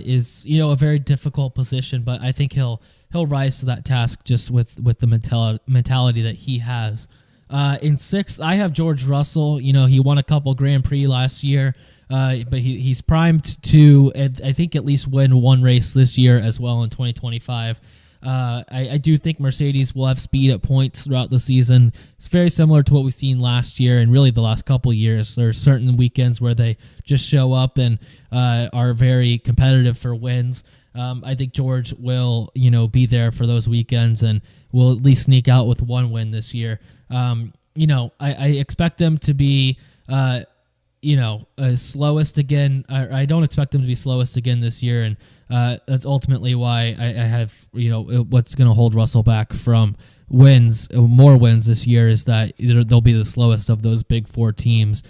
is a very difficult position. But I think he'll rise to that task just with the mentality that he has. In 6th, I have George Russell. He won a couple Grand Prix last year, but he's primed to, I think, at least win one race this year as well in 2025. I do think Mercedes will have speed at points throughout the season. It's very similar to what we've seen last year and really the last couple years. There's certain weekends where they just show up and are very competitive for wins. I think George will, be there for those weekends and will at least sneak out with one win this year. I expect them to be, slowest again. I don't expect them to be slowest again this year, and that's ultimately why I have, what's going to hold Russell back from more wins this year is that they'll be the slowest of those big 4 teams.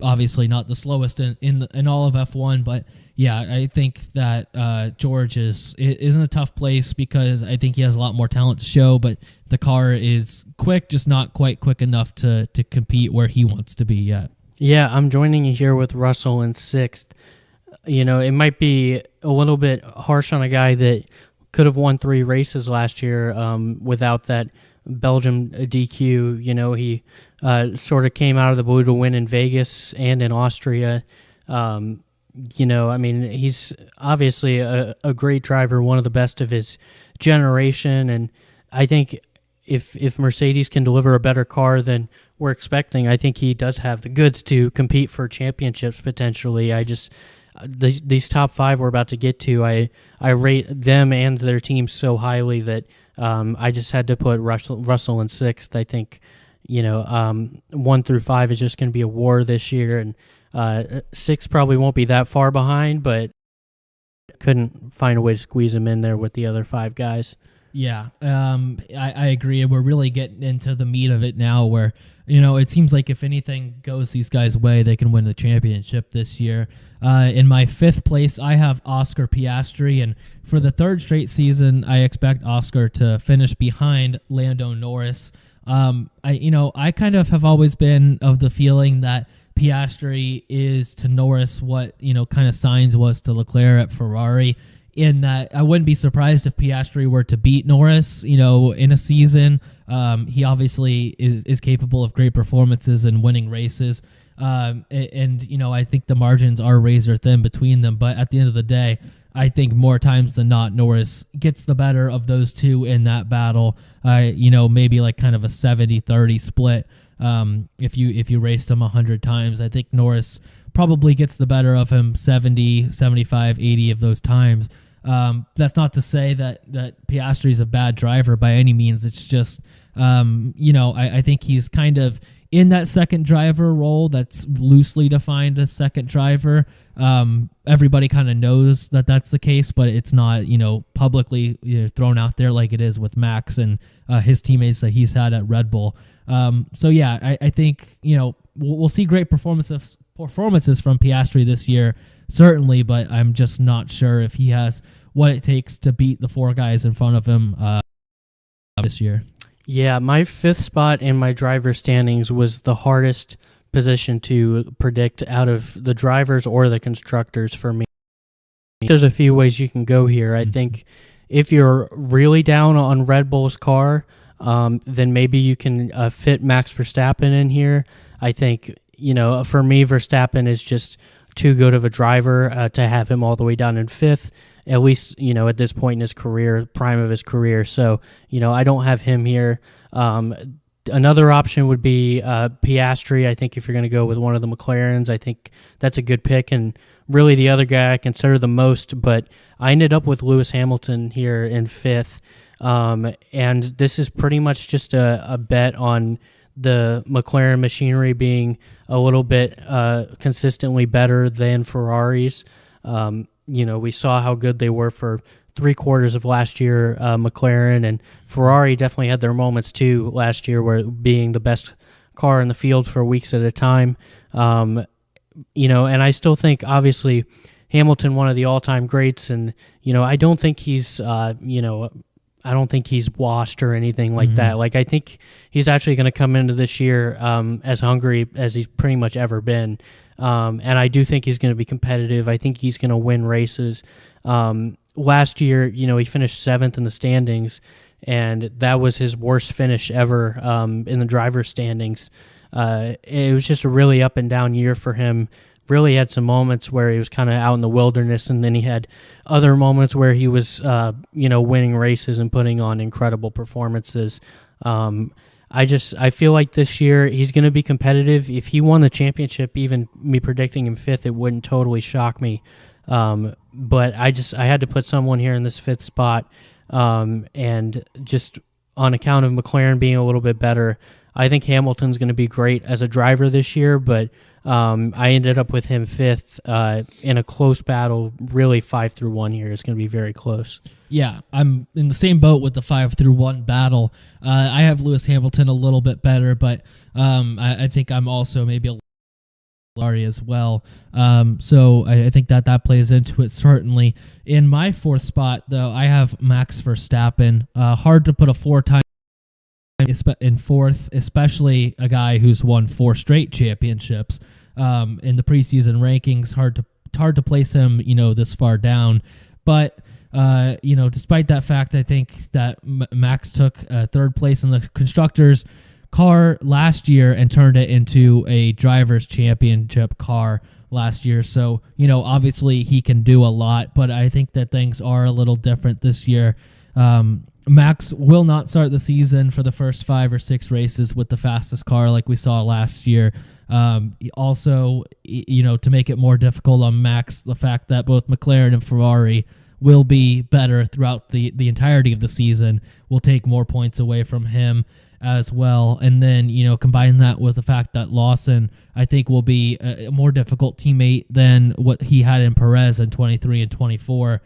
Obviously not the slowest in all of F1, but yeah, I think that George is in a tough place because I think he has a lot more talent to show, but the car is quick, just not quite quick enough to compete where he wants to be yet. Yeah, I'm joining you here with Russell in 6th. It might be a little bit harsh on a guy that could have won 3 races last year without that Belgium DQ. He sort of came out of the blue to win in Vegas and in Austria. He's obviously a great driver, one of the best of his generation, and I think if Mercedes can deliver a better car than we're expecting, I think he does have the goods to compete for championships potentially. These top 5 we're about to get to, I rate them and their team so highly that I just had to put Russell in 6th. I think 1 through 5 is just going to be a war this year, and 6 probably won't be that far behind, but couldn't find a way to squeeze him in there with the other 5 guys. Yeah, I agree. We're really getting into the meat of it now where, it seems like if anything goes these guys' way, they can win the championship this year. In my 5th place, I have Oscar Piastri, and for the 3rd straight season, I expect Oscar to finish behind Lando Norris. I kind of have always been of the feeling that Piastri is to Norris what, kind of Sainz was to Leclerc at Ferrari, in that I wouldn't be surprised if Piastri were to beat Norris, in a season. He obviously is capable of great performances and winning races. And I think the margins are razor thin between them. But at the end of the day, I think more times than not, Norris gets the better of those two in that battle. Maybe like kind of a 70-30 split. If you raced him 100 times, I think Norris probably gets the better of him 70, 75, 80 of those times. That's not to say that Piastri's a bad driver by any means. It's just, I think he's kind of in that second driver role that's loosely defined as second driver. Everybody kind of knows that that's the case, but it's not, publicly thrown out there like it is with Max and his teammates that he's had at Red Bull. I think, we'll see great performances from Piastri this year, certainly, but I'm just not sure if he has what it takes to beat the 4 guys in front of him this year. Yeah, my 5th spot in my driver standings was the hardest position to predict out of the drivers or the constructors for me. There's a few ways you can go here. I think if you're really down on Red Bull's car, then maybe you can fit Max Verstappen in here. I think, for me, Verstappen is just too good of a driver to have him all the way down in 5th, at least, at this point in his career, prime of his career. So, I don't have him here. Another option would be Piastri. I think if you're going to go with one of the McLarens, I think that's a good pick. And really the other guy I consider the most, but I ended up with Lewis Hamilton here in 5th. And this is pretty much just a bet on the McLaren machinery being a little bit consistently better than Ferraris. We saw how good they were for 3/4 of last year, McLaren, and Ferrari definitely had their moments too last year, where being the best car in the field for weeks at a time. And I still think obviously Hamilton, one of the all-time greats, and I don't think he's I don't think he's washed or anything like that. Like, I think he's actually going to come into this year as hungry as he's pretty much ever been. And I do think he's going to be competitive. I think he's going to win races. Last year, he finished 7th in the standings, and that was his worst finish ever in the driver's standings. It was just a really up and down year for him. Really had some moments where he was kind of out in the wilderness, and then he had other moments where he was, winning races and putting on incredible performances. I feel like this year he's going to be competitive. If he won the championship, even me predicting him 5th, it wouldn't totally shock me. But I had to put someone here in this 5th spot, and just on account of McLaren being a little bit better, I think Hamilton's going to be great as a driver this year, but I ended up with him 5th in a close battle. Really, 5-1 here is going to be very close. Yeah, I'm in the same boat with the 5-1 battle. I have Lewis Hamilton a little bit better, but I think I'm also maybe a Ferrari as well. So I think that plays into it certainly. In my 4th spot, though, I have Max Verstappen. Hard to put a 4-time in 4th, especially a guy who's won 4 straight championships. In the preseason rankings, hard to place him, this far down. But Despite that fact, I think that Max took third place in the constructors car last year and turned it into a drivers championship car last year. So, obviously he can do a lot, but I think that things are a little different this year. Max will not start the season for the first 5 or 6 races with the fastest car like we saw last year. Also, to make it more difficult on Max, the fact that both McLaren and Ferrari will be better throughout the entirety of the season will take more points away from him as well. And then, combine that with the fact that Lawson, I think, will be a more difficult teammate than what he had in Perez in 23 and 24.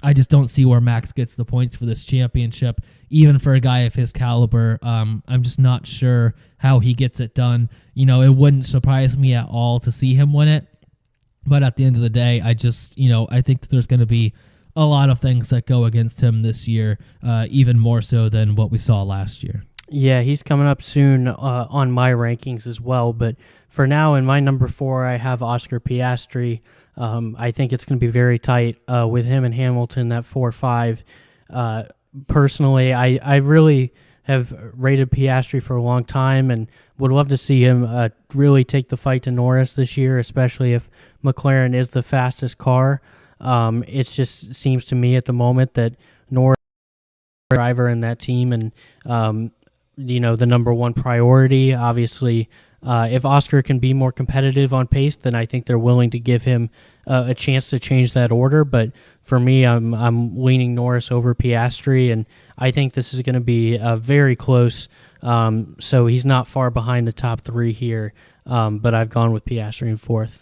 I just don't see where Max gets the points for this championship, even for a guy of his caliber. I'm just not sure how he gets it done. It wouldn't surprise me at all to see him win it. But at the end of the day, I think that there's going to be a lot of things that go against him this year, even more so than what we saw last year. Yeah, he's coming up soon on my rankings as well. But for now, in my number 4, I have Oscar Piastri. I think it's going to be very tight with him and Hamilton at 4-5. Personally, I really have rated Piastri for a long time and would love to see him really take the fight to Norris this year, especially if McLaren is the fastest car. It just seems to me at the moment that Norris is the driver in that team and the number one priority. Obviously, if Oscar can be more competitive on pace, then I think they're willing to give him a chance to change that order. But for me, I'm leaning Norris over Piastri, and I think this is going to be very close. So he's not far behind the top 3 here, but I've gone with Piastri in 4th.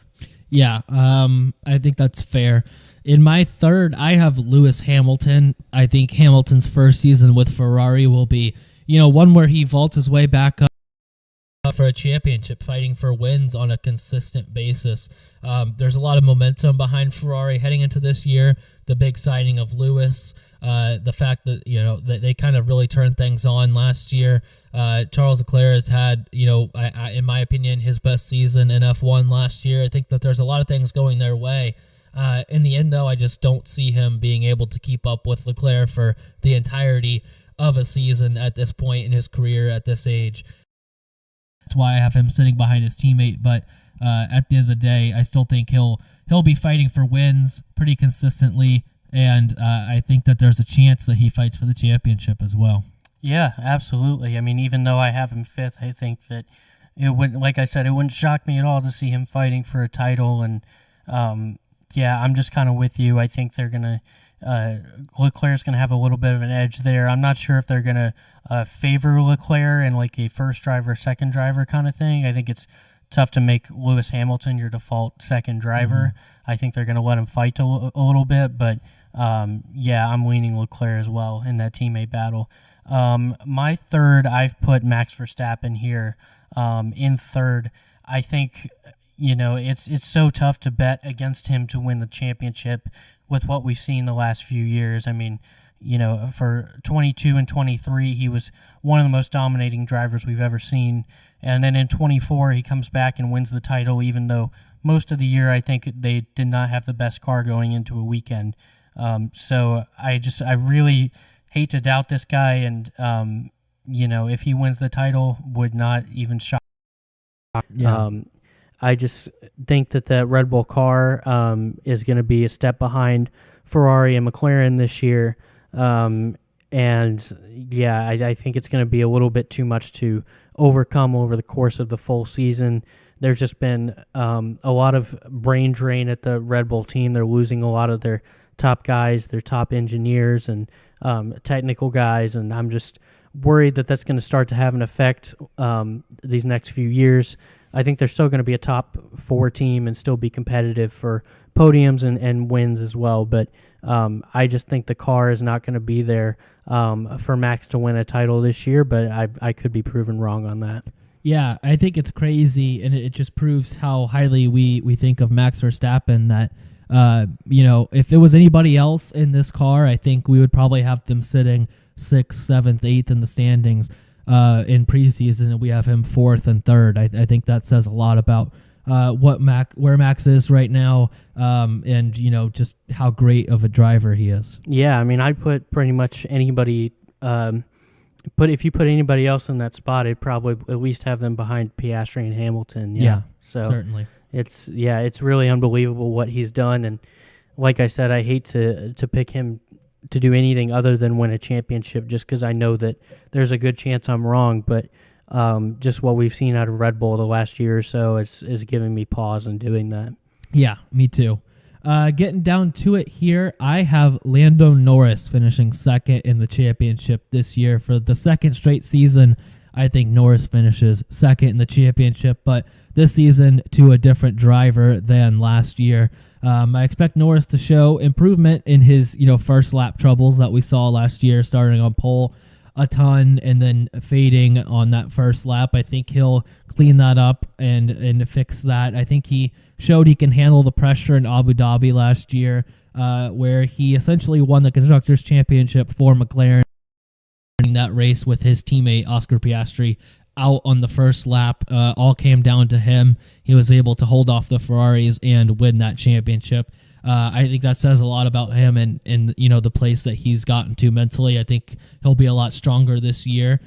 Yeah, I think that's fair. In my 3rd, I have Lewis Hamilton. I think Hamilton's first season with Ferrari will be, one where he vaults his way back up for a championship, fighting for wins on a consistent basis. There's a lot of momentum behind Ferrari heading into this year. The big signing of Lewis, the fact that that they kind of really turned things on last year. Charles Leclerc has had, in my opinion, his best season in F1 last year. I think that there's a lot of things going their way. In the end, though, I just don't see him being able to keep up with Leclerc for the entirety of a season at this point in his career at this age. That's why I have him sitting behind his teammate. But at the end of the day, I still think he'll be fighting for wins pretty consistently, and I think that there's a chance that he fights for the championship as well. Yeah, absolutely. I mean, even though I have him 5th, I think that it wouldn't, like I said, it wouldn't shock me at all to see him fighting for a title. And yeah, I'm just kind of with you. I think they're gonna Leclerc's gonna have a little bit of an edge there. I'm not sure if they're gonna favor Leclerc in like a first driver, second driver kind of thing. I think it's tough to make Lewis Hamilton your default second driver. I think they're gonna let him fight a little bit, but yeah, I'm leaning Leclerc as well in that teammate battle. My 3rd, I've put Max Verstappen here in 3rd. I think it's so tough to bet against him to win the championship with what we've seen the last few years. I mean, for 22 and 23, he was one of the most dominating drivers we've ever seen. And then in 24, he comes back and wins the title, even though most of the year I think they did not have the best car going into a weekend. So I really hate to doubt this guy, and if he wins the title, would not even shock. Yeah. I just think that Red Bull car is going to be a step behind Ferrari and McLaren this year. And yeah, I think it's going to be a little bit too much to overcome over the course of the full season. There's just been a lot of brain drain at the Red Bull team. They're losing a lot of their top guys, their top engineers and technical guys, and I'm just worried that that's going to start to have an effect these next few years. I think they're still going to be a top 4 team and still be competitive for podiums and wins as well, but I just think the car is not going to be there for Max to win a title this year, but I could be proven wrong on that. Yeah, I think it's crazy, and it just proves how highly we think of Max Verstappen that, if it was anybody else in this car, I think we would probably have them sitting 6th, 7th, 8th in the standings in preseason, and we have him 4th and 3rd. I think that says a lot about where Max is right now, and just how great of a driver he is. Yeah, I mean, I'd put pretty much anybody. But if you put anybody else in that spot, I'd probably at least have them behind Piastri and Hamilton. Yeah, so certainly. It's really unbelievable what he's done, and like I said, I hate to pick him to do anything other than win a championship, just because I know that there's a good chance I'm wrong. But just what we've seen out of Red Bull the last year or so is giving me pause in doing that. Yeah, me too. Getting down to it here, I have Lando Norris finishing second in the championship this year. For the second straight season, I think Norris finishes second in the championship, but this season to a different driver than last year. I expect Norris to show improvement in his first lap troubles that we saw last year, starting on pole a ton and then fading on that first lap. I think he'll clean that up and fix that. I think he showed he can handle the pressure in Abu Dhabi last year, where he essentially won the Constructors' Championship for McLaren in that race with his teammate Oscar Piastri out on the first lap. All came down to him. He was able to hold off the Ferraris and win that championship. I think that says a lot about him and the place that he's gotten to mentally. I think he'll be a lot stronger this year.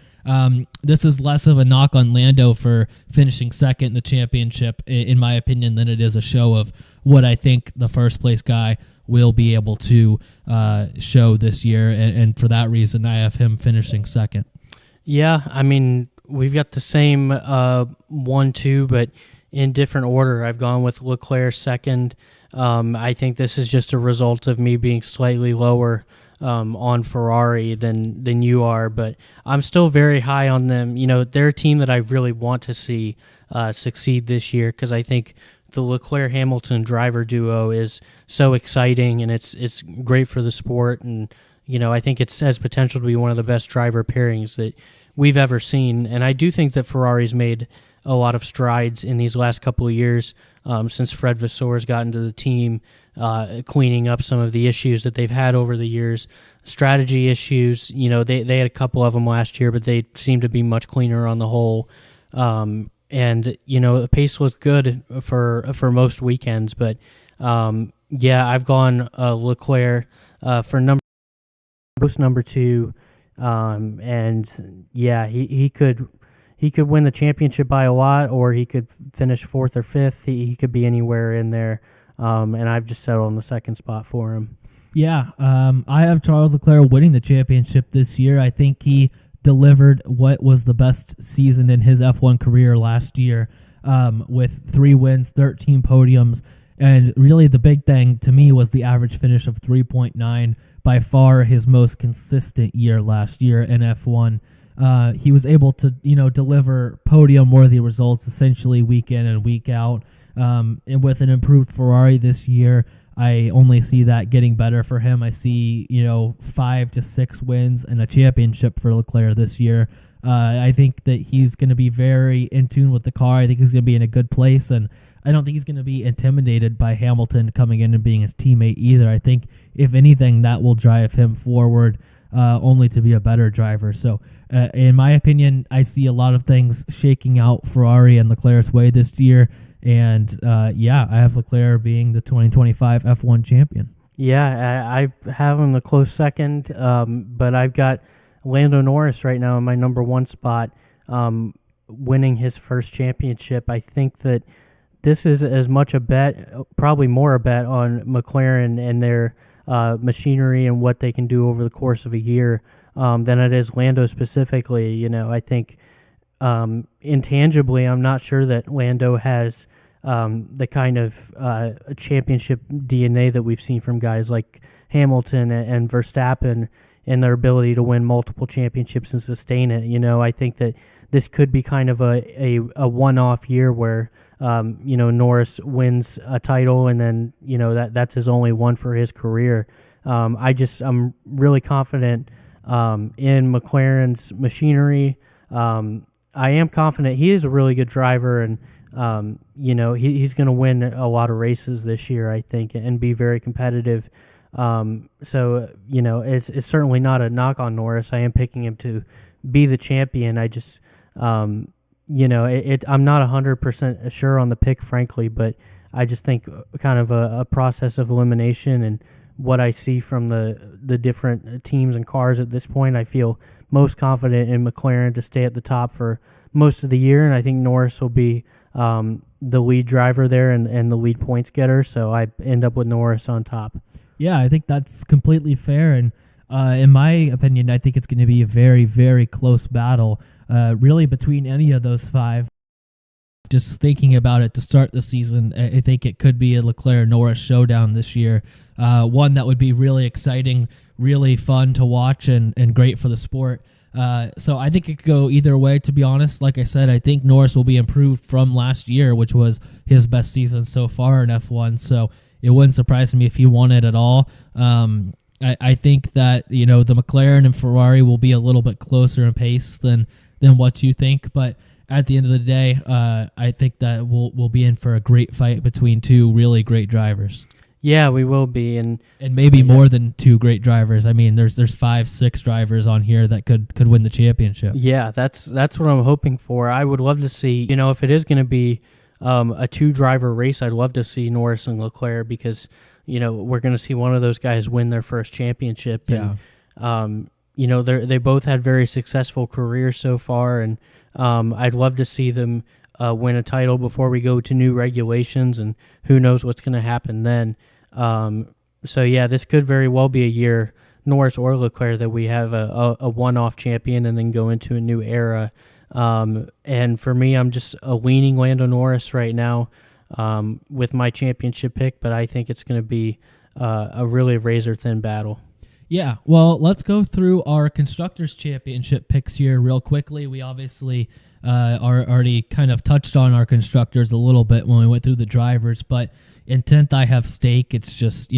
This is less of a knock on Lando for finishing second in the championship, in my opinion, than it is a show of what I think the first place guy will be able to show this year. And for that reason, I have him finishing second. Yeah, I mean, we've got the same 1-2, but in different order. I've gone with Leclerc second. I think this is just a result of me being slightly lower on Ferrari than you are, but I'm still very high on them. They're a team that I really want to see succeed this year, because I think the Leclerc-Hamilton driver duo is so exciting, and it's great for the sport, and I think it has potential to be one of the best driver pairings that we've ever seen. And I do think that Ferrari's made a lot of strides in these last couple of years since Fred Vasseur's gotten to the team, cleaning up some of the issues that they've had over the years. Strategy issues, they had a couple of them last year, but they seem to be much cleaner on the whole. And the pace looked good for most weekends, but I've gone Leclerc for number 2, and he could win the championship by a lot, or he could finish 4th or 5th. He could be anywhere in there, and I've just settled on the second spot for him. Yeah, I have Charles Leclerc winning the championship this year. I think he delivered what was the best season in his F1 career last year, with 3 wins, 13 podiums, and really the big thing to me was the average finish of 3.9, by far his most consistent year last year in F1. He was able to, deliver podium-worthy results essentially week in and week out. And with an improved Ferrari this year, I only see that getting better for him. I see, 5 to 6 wins and a championship for Leclerc this year. I think that he's going to be very in tune with the car. I think he's going to be in a good place, and I don't think he's going to be intimidated by Hamilton coming in and being his teammate either. I think, if anything, that will drive him forward, only to be a better driver. So, in my opinion, I see a lot of things shaking out Ferrari and Leclerc's way this year. And, I have Leclerc being the 2025 F1 champion. Yeah, I have him a close second, but I've got Lando Norris right now in my number 1 spot, winning his first championship. I think that this is as much a bet, probably more a bet on McLaren and their machinery and what they can do over the course of a year than it is Lando specifically. I think intangibly, I'm not sure that Lando has the kind of championship DNA that we've seen from guys like Hamilton and Verstappen, and their ability to win multiple championships and sustain it. I think that this could be kind of a one-off year where Norris wins a title, and then that's his only one for his career. I'm really confident in McLaren's machinery. I am confident he is a really good driver, and he's going to win a lot of races this year, I think, and be very competitive. It's certainly not a knock on Norris. I am picking him to be the champion. I just I'm not 100% sure on the pick, frankly, but I just think kind of a process of elimination and what I see from the different teams and cars at this point, I feel most confident in McLaren to stay at the top for most of the year, and I think Norris will be the lead driver there and the lead points getter, so I end up with Norris on top. Yeah, I think that's completely fair, and in my opinion, I think it's going to be a very, very close battle, really between any of those five. Just thinking about it to start the season, I think it could be a Leclerc-Norris showdown this year. One that would be really exciting, really fun to watch, and great for the sport. So I think it could go either way, to be honest. Like I said, I think Norris will be improved from last year, which was his best season so far in F1. So it wouldn't surprise me if he won it at all. I think that, the McLaren and Ferrari will be a little bit closer in pace than what you think. But at the end of the day, I think that we'll be in for a great fight between two really great drivers. Yeah, we will be, and maybe more than two great drivers. I mean, there's 5-6 drivers on here that could win the championship. Yeah, that's what I'm hoping for. I would love to see, if it is going to be a 2-driver race, I'd love to see Norris and Leclerc because, we're going to see one of those guys win their first championship. Yeah. And, they both had very successful careers so far, and I'd love to see them win a title before we go to new regulations, and who knows what's going to happen then. So yeah, this could very well be a year, Norris or Leclerc, that we have a one-off champion and then go into a new era. And for me, I'm just leaning Lando Norris right now with my championship pick, but I think it's going to be a really razor-thin battle. Yeah, well, let's go through our Constructors' Championship picks here real quickly. We obviously already kind of touched on our Constructors a little bit when we went through the drivers, but in 10th, I have Stake. It's just,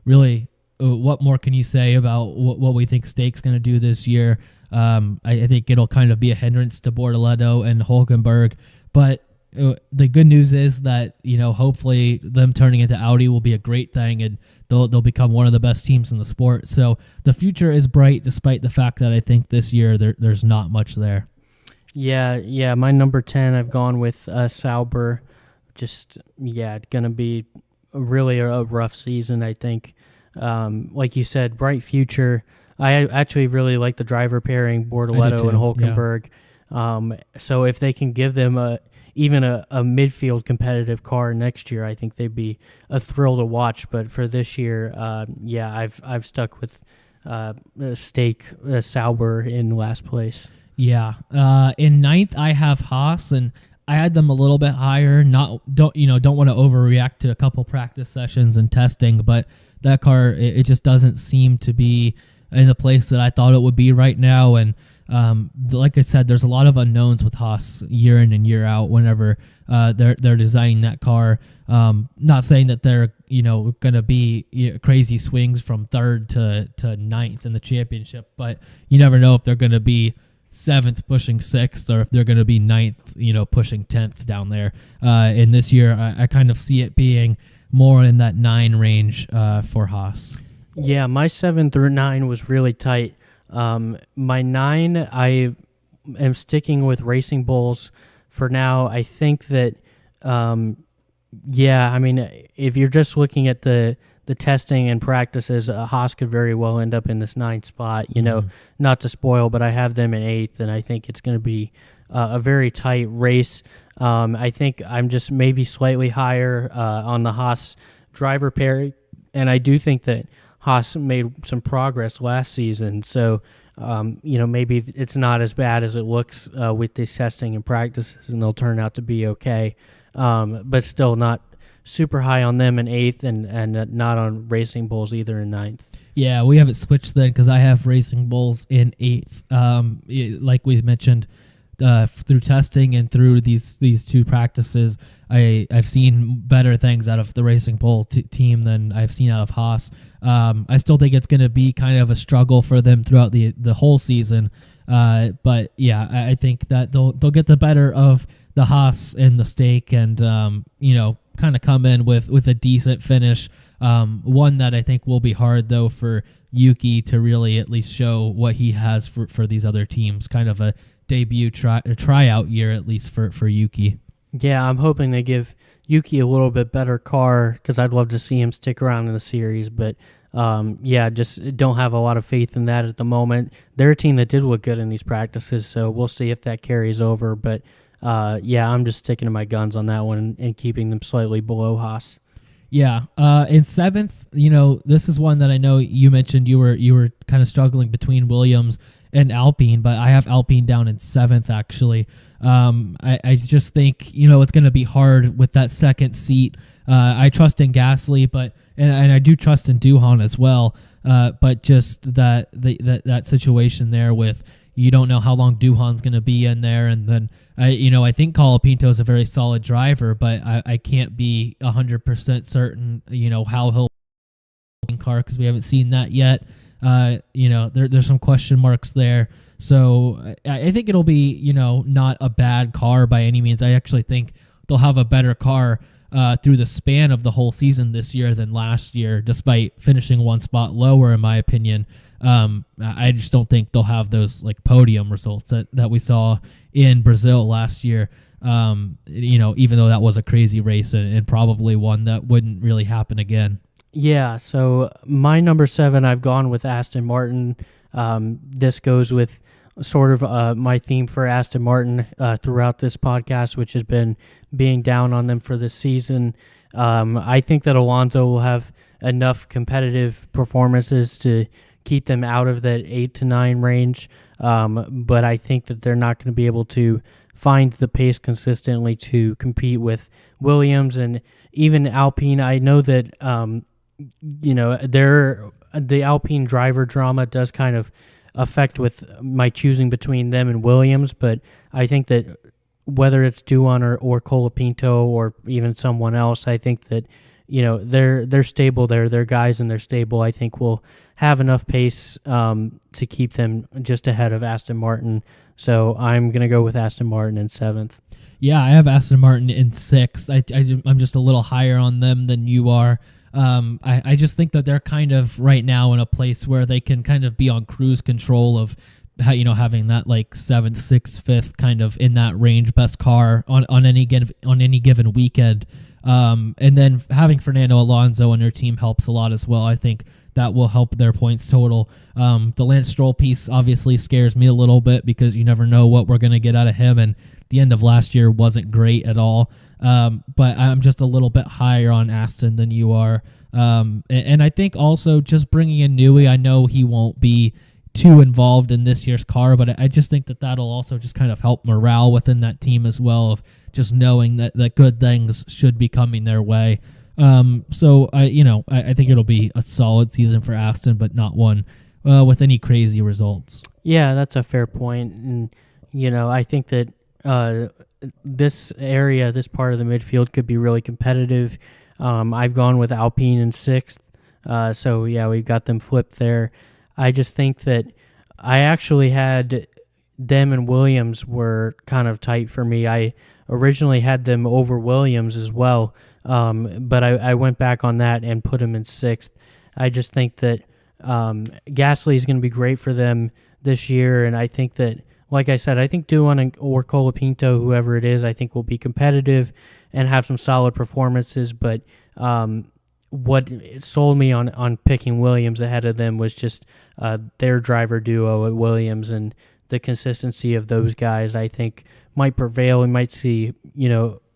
really, what more can you say about what we think Stake's going to do this year? I think it'll kind of be a hindrance to Bortoleto and Hulkenberg, but the good news is that, hopefully them turning into Audi will be a great thing, and they'll become one of the best teams in the sport. So the future is bright, despite the fact that I think this year there's not much there. Yeah, my number 10, I've gone with Sauber. Just, going to be really a rough season, I think. Like you said, bright future. I actually really like the driver pairing, Bortoleto and Hulkenberg. Yeah. So if they can give them even a midfield competitive car next year, I think they'd be a thrill to watch. But for this year, I've stuck with Stake Sauber in last place. Yeah. In 9th, I have Haas, and I had them a little bit higher. Don't want to overreact to a couple practice sessions and testing, but that car, it just doesn't seem to be in the place that I thought it would be right now. And like I said, there's a lot of unknowns with Haas year in and year out whenever they're designing that car. Not saying that they're going to be crazy swings from 3rd to 9th in the championship, but you never know if they're going to be 7th pushing 6th, or if they're going to be 9th, pushing 10th down there. And this year, I kind of see it being more in that 9 range for Haas. Yeah, my 7 through 9 was really tight. My 9, I am sticking with Racing Bulls for now. I think that, if you're just looking at the testing and practices, Haas could very well end up in this 9th spot. Not to spoil, but I have them in 8th, and I think it's going to be a very tight race. I think I'm just maybe slightly higher on the Haas driver pairing, and I do think that Haas made some progress last season, so maybe it's not as bad as it looks with this testing and practices, and they'll turn out to be okay. But still not super high on them in 8th, and not on Racing Bulls either in 9th. Yeah, we have it switched then because I have Racing Bulls in 8th. Like we mentioned, through testing and through these 2 practices, I've seen better things out of the Racing Bull team than I've seen out of Haas. I still think it's going to be kind of a struggle for them throughout the whole season. But yeah, I think that they'll get the better of the Haas and the Stake, and kind of come in with a decent finish. One that I think will be hard though for Yuki to really at least show what he has for these other teams. Kind of a debut tryout year, at least for Yuki. Yeah, I'm hoping they give Yuki a little bit better car because I'd love to see him stick around in the series. But just don't have a lot of faith in that at the moment. They're a team that did look good in these practices, so we'll see if that carries over. But I'm just sticking to my guns on that one and keeping them slightly below Haas. Yeah. In seventh, this is one that I know you mentioned you were kind of struggling between Williams and Alpine, but I have Alpine down in seventh actually. I just think it's going to be hard with that second seat. I trust in Gasly, and I do trust in Duhan as well. But just that situation there with you don't know how long Duhan's going to be in there, and then I think Colapinto is a very solid driver, but I can't be 100% certain how he'll in car because we haven't seen that yet. There's some question marks there. So I think it'll be, not a bad car by any means. I actually think they'll have a better car through the span of the whole season this year than last year, despite finishing one spot lower, in my opinion. I just don't think they'll have those podium results that we saw in Brazil last year. Even though that was a crazy race and probably one that wouldn't really happen again. Yeah, so my number 7, I've gone with Aston Martin. This goes with sort of my theme for Aston Martin throughout this podcast, which has been being down on them for this season. I think that Alonso will have enough competitive performances to keep them out of that 8 to 9 range, but I think that they're not going to be able to find the pace consistently to compete with Williams and even Alpine. I know that the Alpine driver drama does kind of affect with my choosing between them and Williams, but I think that whether it's Duan or Colapinto or even someone else, I think that they're stable. They're guys and they're stable. I think will have enough pace to keep them just ahead of Aston Martin. So I'm gonna go with Aston Martin in 7th. Yeah, I have Aston Martin in 6th. I'm just a little higher on them than you are. I just think that they're kind of right now in a place where they can kind of be on cruise control of having that 7th, 6th, 5th kind of in that range best car on any given weekend. And then having Fernando Alonso on their team helps a lot as well. I think that will help their points total. The Lance Stroll piece obviously scares me a little bit because you never know what we're going to get out of him, and the end of last year wasn't great at all. But I'm just a little bit higher on Aston than you are. And I think also just bringing in Newey, I know he won't be too involved in this year's car, but I just think that that'll also just kind of help morale within that team as well, of just knowing that good things should be coming their way. So I think it'll be a solid season for Aston, but not one with any crazy results. Yeah, that's a fair point. And, I think that this part of the midfield could be really competitive. I've gone with Alpine in 6th. So, yeah, we've got them flipped there. I just think that I actually had them and Williams were kind of tight for me. I originally had them over Williams as well, but I went back on that and put them in 6th. I just think that Gasly is going to be great for them this year, and I think that, like I said, I think Duan or Colapinto, whoever it is, I think will be competitive and have some solid performances, but what sold me on picking Williams ahead of them was just their driver duo at Williams, and the consistency of those guys, I think, might prevail. We might see,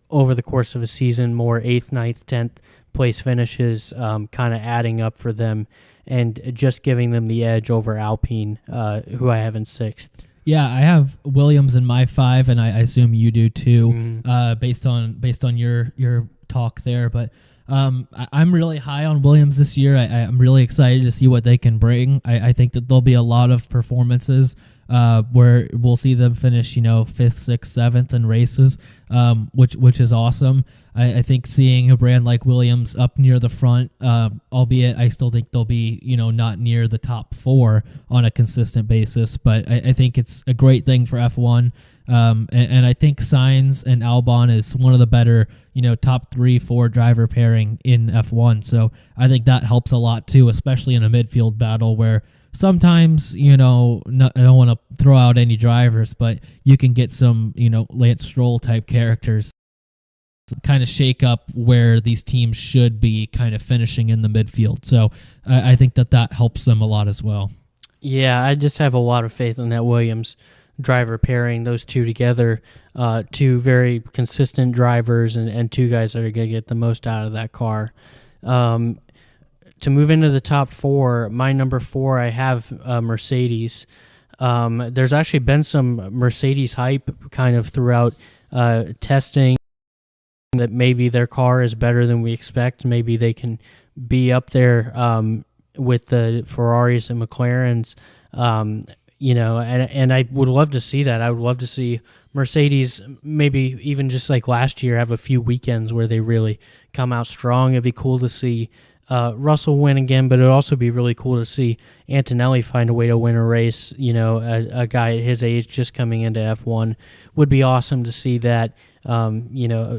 over the course of a season, more 8th, 9th, 10th place finishes kind of adding up for them and just giving them the edge over Alpine, who I have in 6th. Yeah, I have Williams in my 5, and I assume you do too, based on your talk there. But I'm really high on Williams this year. I'm really excited to see what they can bring. I think that there'll be a lot of performances where we'll see them finish, 5th, 6th, 7th in races, which is awesome. I think seeing a brand like Williams up near the front, albeit I still think they'll be, not near the top 4 on a consistent basis, but I think it's a great thing for F1. And I think Sainz and Albon is one of the better, top 3-4 driver pairing in F1. So I think that helps a lot too, especially in a midfield battle where sometimes, I don't want to throw out any drivers, but you can get some, Lance Stroll type characters kind of shake up where these teams should be kind of finishing in the midfield. So I think that helps them a lot as well. Yeah, I just have a lot of faith in that Williams driver pairing, those two together, two very consistent drivers and two guys that are going to get the most out of that car. To move into the top four, my number four, I have Mercedes. There's actually been some Mercedes hype kind of throughout testing that maybe their car is better than we expect. Maybe they can be up there with the Ferraris and McLarens, and I would love to see that. I would love to see Mercedes, maybe even just like last year, have a few weekends where they really come out strong. It'd be cool to see Russell win again, but it'd also be really cool to see Antonelli find a way to win a race. A guy at his age just coming into F1 would be awesome to see that.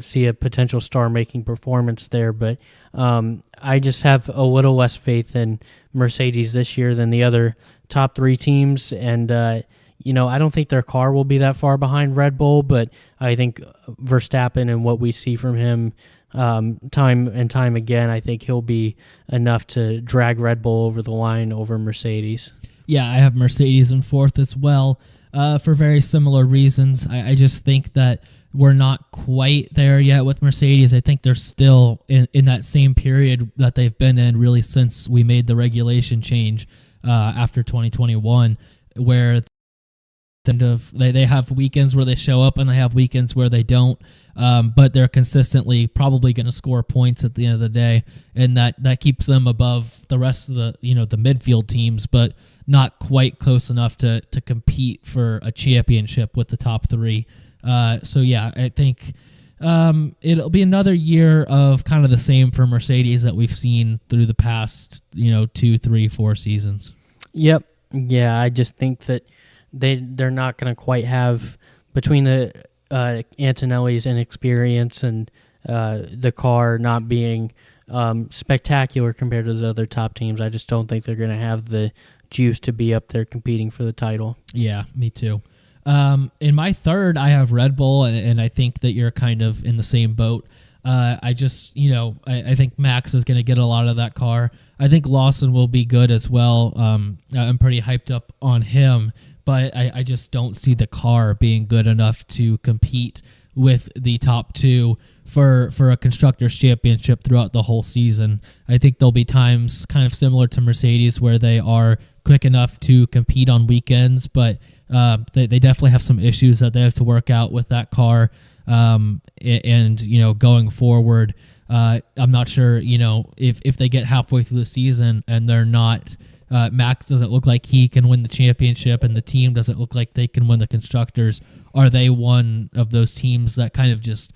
See a potential star-making performance there, but I just have a little less faith in Mercedes this year than the other top three teams, and I don't think their car will be that far behind Red Bull, but I think Verstappen and what we see from him time and time again, I think he'll be enough to drag Red Bull over the line over Mercedes. Yeah, I have Mercedes in fourth as well for very similar reasons. I just think that we're not quite there yet with Mercedes. I think they're still in that same period that they've been in really since we made the regulation change after 2021, where they have weekends where they show up and they have weekends where they don't, but they're consistently probably going to score points at the end of the day, and that keeps them above the rest of the the midfield teams, but not quite close enough to compete for a championship with the top three. So yeah, I think it'll be another year of kind of the same for Mercedes that we've seen through the past 2, 3, 4 seasons. Yep. Yeah, I just think that they're not going to quite have, between the Antonelli's inexperience and the car not being spectacular compared to the other top teams. I just don't think they're going to have the juice to be up there competing for the title. Yeah, me too. In my third, I have Red Bull, and I think that you're kind of in the same boat. I think Max is going to get a lot of that car. I think Lawson will be good as well. I'm pretty hyped up on him, but I just don't see the car being good enough to compete with the top two for a Constructors' Championship throughout the whole season. I think there'll be times kind of similar to Mercedes where they are quick enough to compete on weekends, but they definitely have some issues that they have to work out with that car. Going forward, I'm not sure, if they get halfway through the season and they're not, Max doesn't look like he can win the championship and the team doesn't look like they can win the Constructors. Are they one of those teams that kind of just,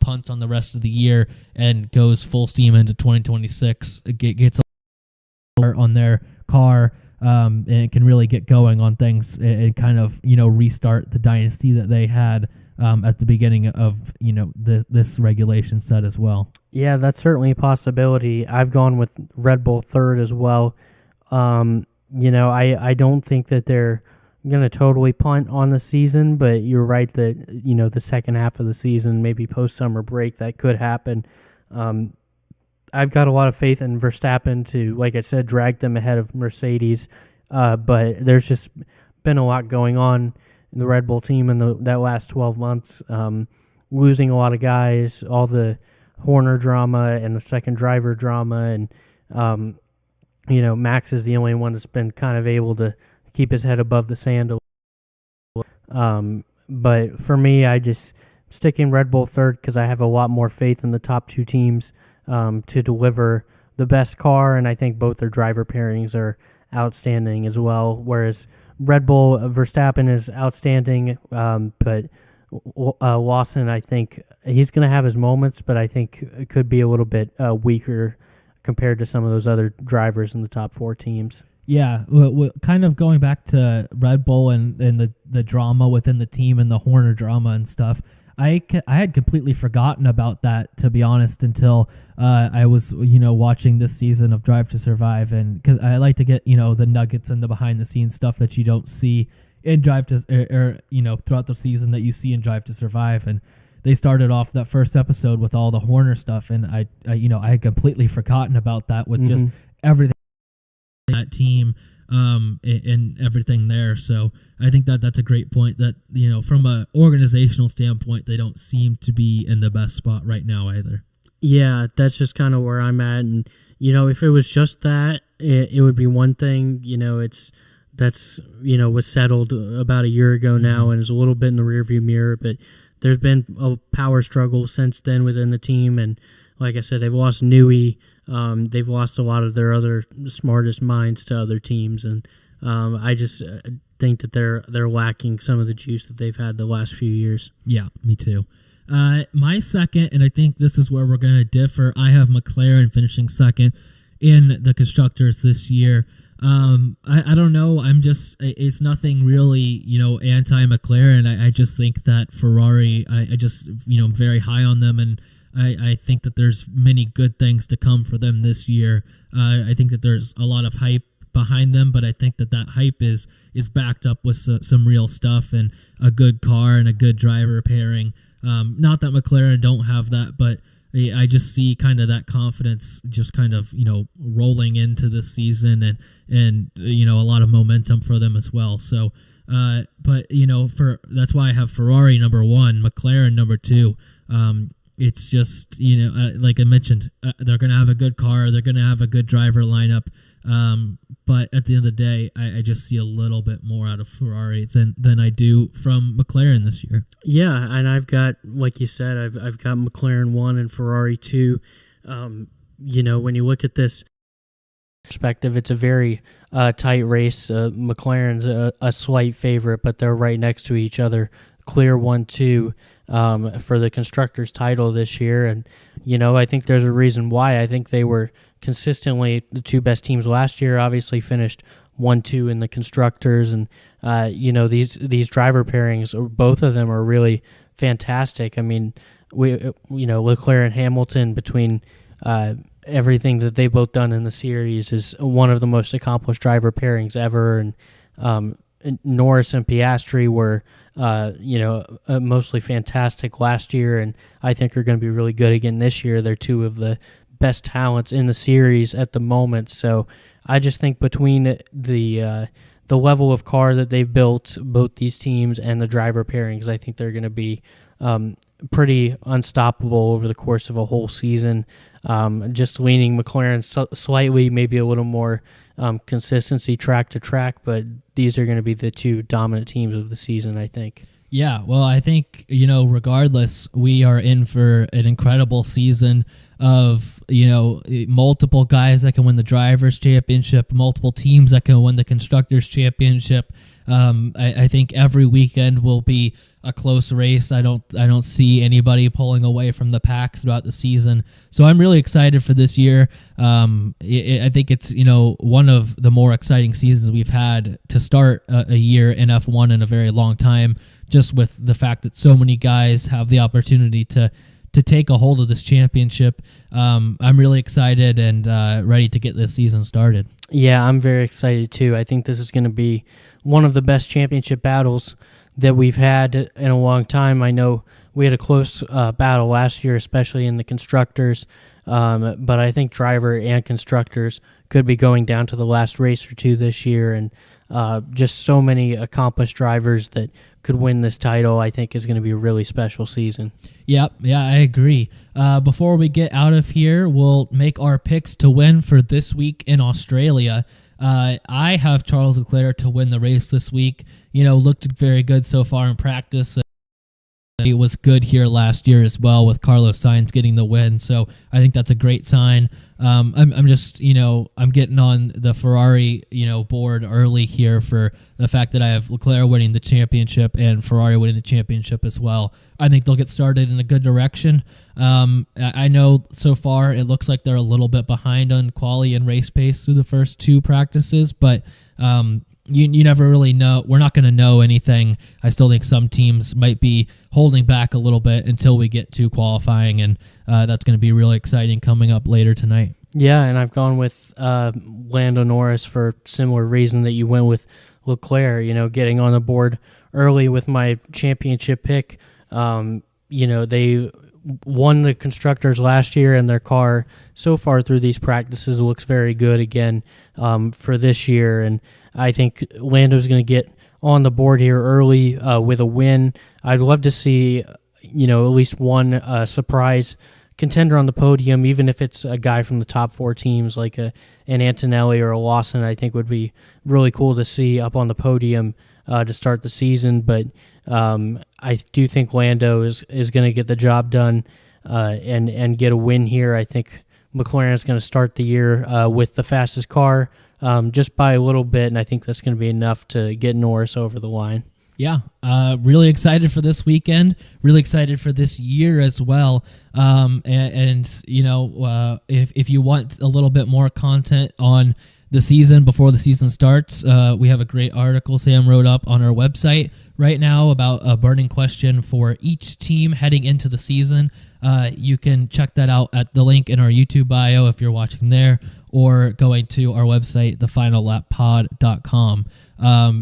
punts on the rest of the year and goes full steam into 2026, gets on their car, and can really get going on things and kind of, restart the dynasty that they had at the beginning of, this regulation set as well. Yeah, that's certainly a possibility. I've gone with Red Bull third as well. I don't think that they're going to totally punt on the season, but you're right that, the second half of the season, maybe post-summer break, that could happen. I've got a lot of faith in Verstappen to, like I said, drag them ahead of Mercedes, but there's just been a lot going on in the Red Bull team in that last 12 months, losing a lot of guys, all the Horner drama and the second driver drama, and Max is the only one that's been kind of able to keep his head above the sand a little. But for me, I just sticking Red Bull third because I have a lot more faith in the top two teams to deliver the best car, and I think both their driver pairings are outstanding as well. Whereas Red Bull, Verstappen is outstanding, but Lawson, I think he's going to have his moments, but I think it could be a little bit weaker compared to some of those other drivers in the top four teams. Yeah, kind of going back to Red Bull and the drama within the team and the Horner drama and stuff, I had completely forgotten about that, to be honest, until I was watching this season of Drive to Survive, and because I like to get the nuggets and the behind the scenes stuff that you don't see in Drive to throughout the season that you see in Drive to Survive. And they started off that first episode with all the Horner stuff, and I had completely forgotten about that with just everything that team and everything there. So I think that that's a great point, that from a organizational standpoint, they don't seem to be in the best spot right now either. Yeah, that's just kind of where I'm at. And if it was just that, it would be one thing. That's was settled about a year ago now, and is a little bit in the rearview mirror. But there's been a power struggle since then within the team, and like I said, they've lost Newey. They've lost a lot of their other smartest minds to other teams, and I just think that they're lacking some of the juice that they've had the last few years. Yeah, me too. My second, and I think this is where we're going to differ, I have McLaren finishing second in the constructors this year. I don't know. It's nothing really, anti-McLaren. I just think that Ferrari, I just, I'm very high on them, and I think that there's many good things to come for them this year. I think that there's a lot of hype behind them, but I think that hype is backed up with some real stuff and a good car and a good driver pairing. Not that McLaren don't have that, but I just see kind of that confidence just kind of, rolling into this season, and a lot of momentum for them as well. So, but that's why I have Ferrari number 1, McLaren number 2. It's just, like I mentioned, they're going to have a good car. They're going to have a good driver lineup. But at the end of the day, I just see a little bit more out of Ferrari than I do from McLaren this year. Yeah, and I've got, like you said, I've got McLaren 1 and Ferrari 2. When you look at this perspective, it's a very tight race. McLaren's a slight favorite, but they're right next to each other. Clear 1-2 for the constructors title this year, and I think there's a reason why. I think they were consistently the two best teams last year. Obviously finished 1-2 in the constructors, and these driver pairings, both of them are really fantastic. I mean, Leclerc and Hamilton, between everything that they've both done in the series, is one of the most accomplished driver pairings ever. And Norris and Piastri were mostly fantastic last year, and I think are going to be really good again this year. They're two of the best talents in the series at the moment. So I just think between the level of car that they've built, both these teams, and the driver pairings, I think they're going to be pretty unstoppable over the course of a whole season. Just leaning McLaren slightly, maybe a little more consistency track to track, but these are going to be the two dominant teams of the season, I think. Yeah, well, I think, regardless, we are in for an incredible season of, multiple guys that can win the Drivers' Championship, multiple teams that can win the Constructors' Championship. I think every weekend will be a close race. I don't see anybody pulling away from the pack throughout the season. So I'm really excited for this year. I think it's, one of the more exciting seasons we've had to start a year in F1 in a very long time, just with the fact that so many guys have the opportunity to take a hold of this championship. I'm really excited and ready to get this season started. Yeah, I'm very excited too. I think this is going to be one of the best championship battles that we've had in a long time. I know we had a close battle last year, especially in the constructors, but I think driver and constructors could be going down to the last race or two this year, and just so many accomplished drivers that could win this title, I think is going to be a really special season. Yeah, I agree. Before we get out of here, we'll make our picks to win for this week in Australia. I have Charles Leclerc to win the race this week. Looked very good so far in practice. It was good here last year as well, with Carlos Sainz getting the win. So I think that's a great sign. I'm just, I'm getting on the Ferrari, board early here for the fact that I have Leclerc winning the championship and Ferrari winning the championship as well. I think they'll get started in a good direction. I know so far it looks like they're a little bit behind on quali and race pace through the first two practices, but you never really know. We're not going to know anything. I still think some teams might be holding back a little bit until we get to qualifying, and that's going to be really exciting coming up later tonight. Yeah, and I've gone with Lando Norris for similar reason that you went with Leclerc, getting on the board early with my championship pick. They won the constructors last year, and their car so far through these practices looks very good again for this year. And I think Lando's going to get on the board here early with a win. I'd love to see, at least one surprise contender on the podium, even if it's a guy from the top 4 teams like an Antonelli or a Lawson. I think would be really cool to see up on the podium to start the season. But I do think Lando is going to get the job done and get a win here. I think McLaren is going to start the year with the fastest car just by a little bit, and I think that's going to be enough to get Norris over the line. Yeah, really excited for this weekend. Really excited for this year as well. If you want a little bit more content on the season before the season starts, we have a great article Sam wrote up on our website right now about a burning question for each team heading into the season. You can check that out at the link in our YouTube bio if you're watching there, or going to our website, thefinallap.pod.com.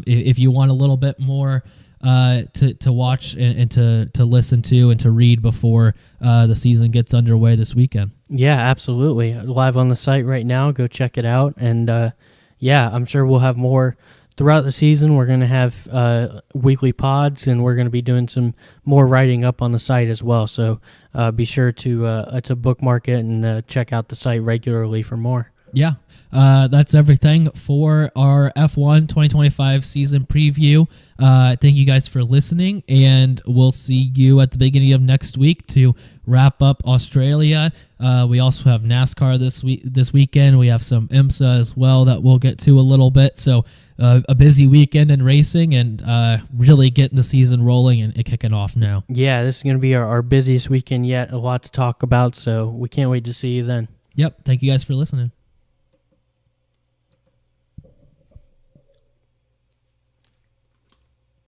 If you want a little bit more to watch and to listen to and to read before the season gets underway this weekend. Yeah, absolutely. Live on the site right now. Go check it out. And I'm sure we'll have more throughout the season. We're going to have weekly pods, and we're going to be doing some more writing up on the site as well. So be sure to bookmark it and check out the site regularly for more. Yeah, that's everything for our F1 2025 season preview. Thank you guys for listening, and we'll see you at the beginning of next week to wrap up Australia. We also have NASCAR this weekend. We have some IMSA as well that we'll get to a little bit. So a busy weekend in racing, and really getting the season rolling and kicking off now. Yeah, this is going to be our busiest weekend yet. A lot to talk about, so we can't wait to see you then. Yep. Thank you guys for listening.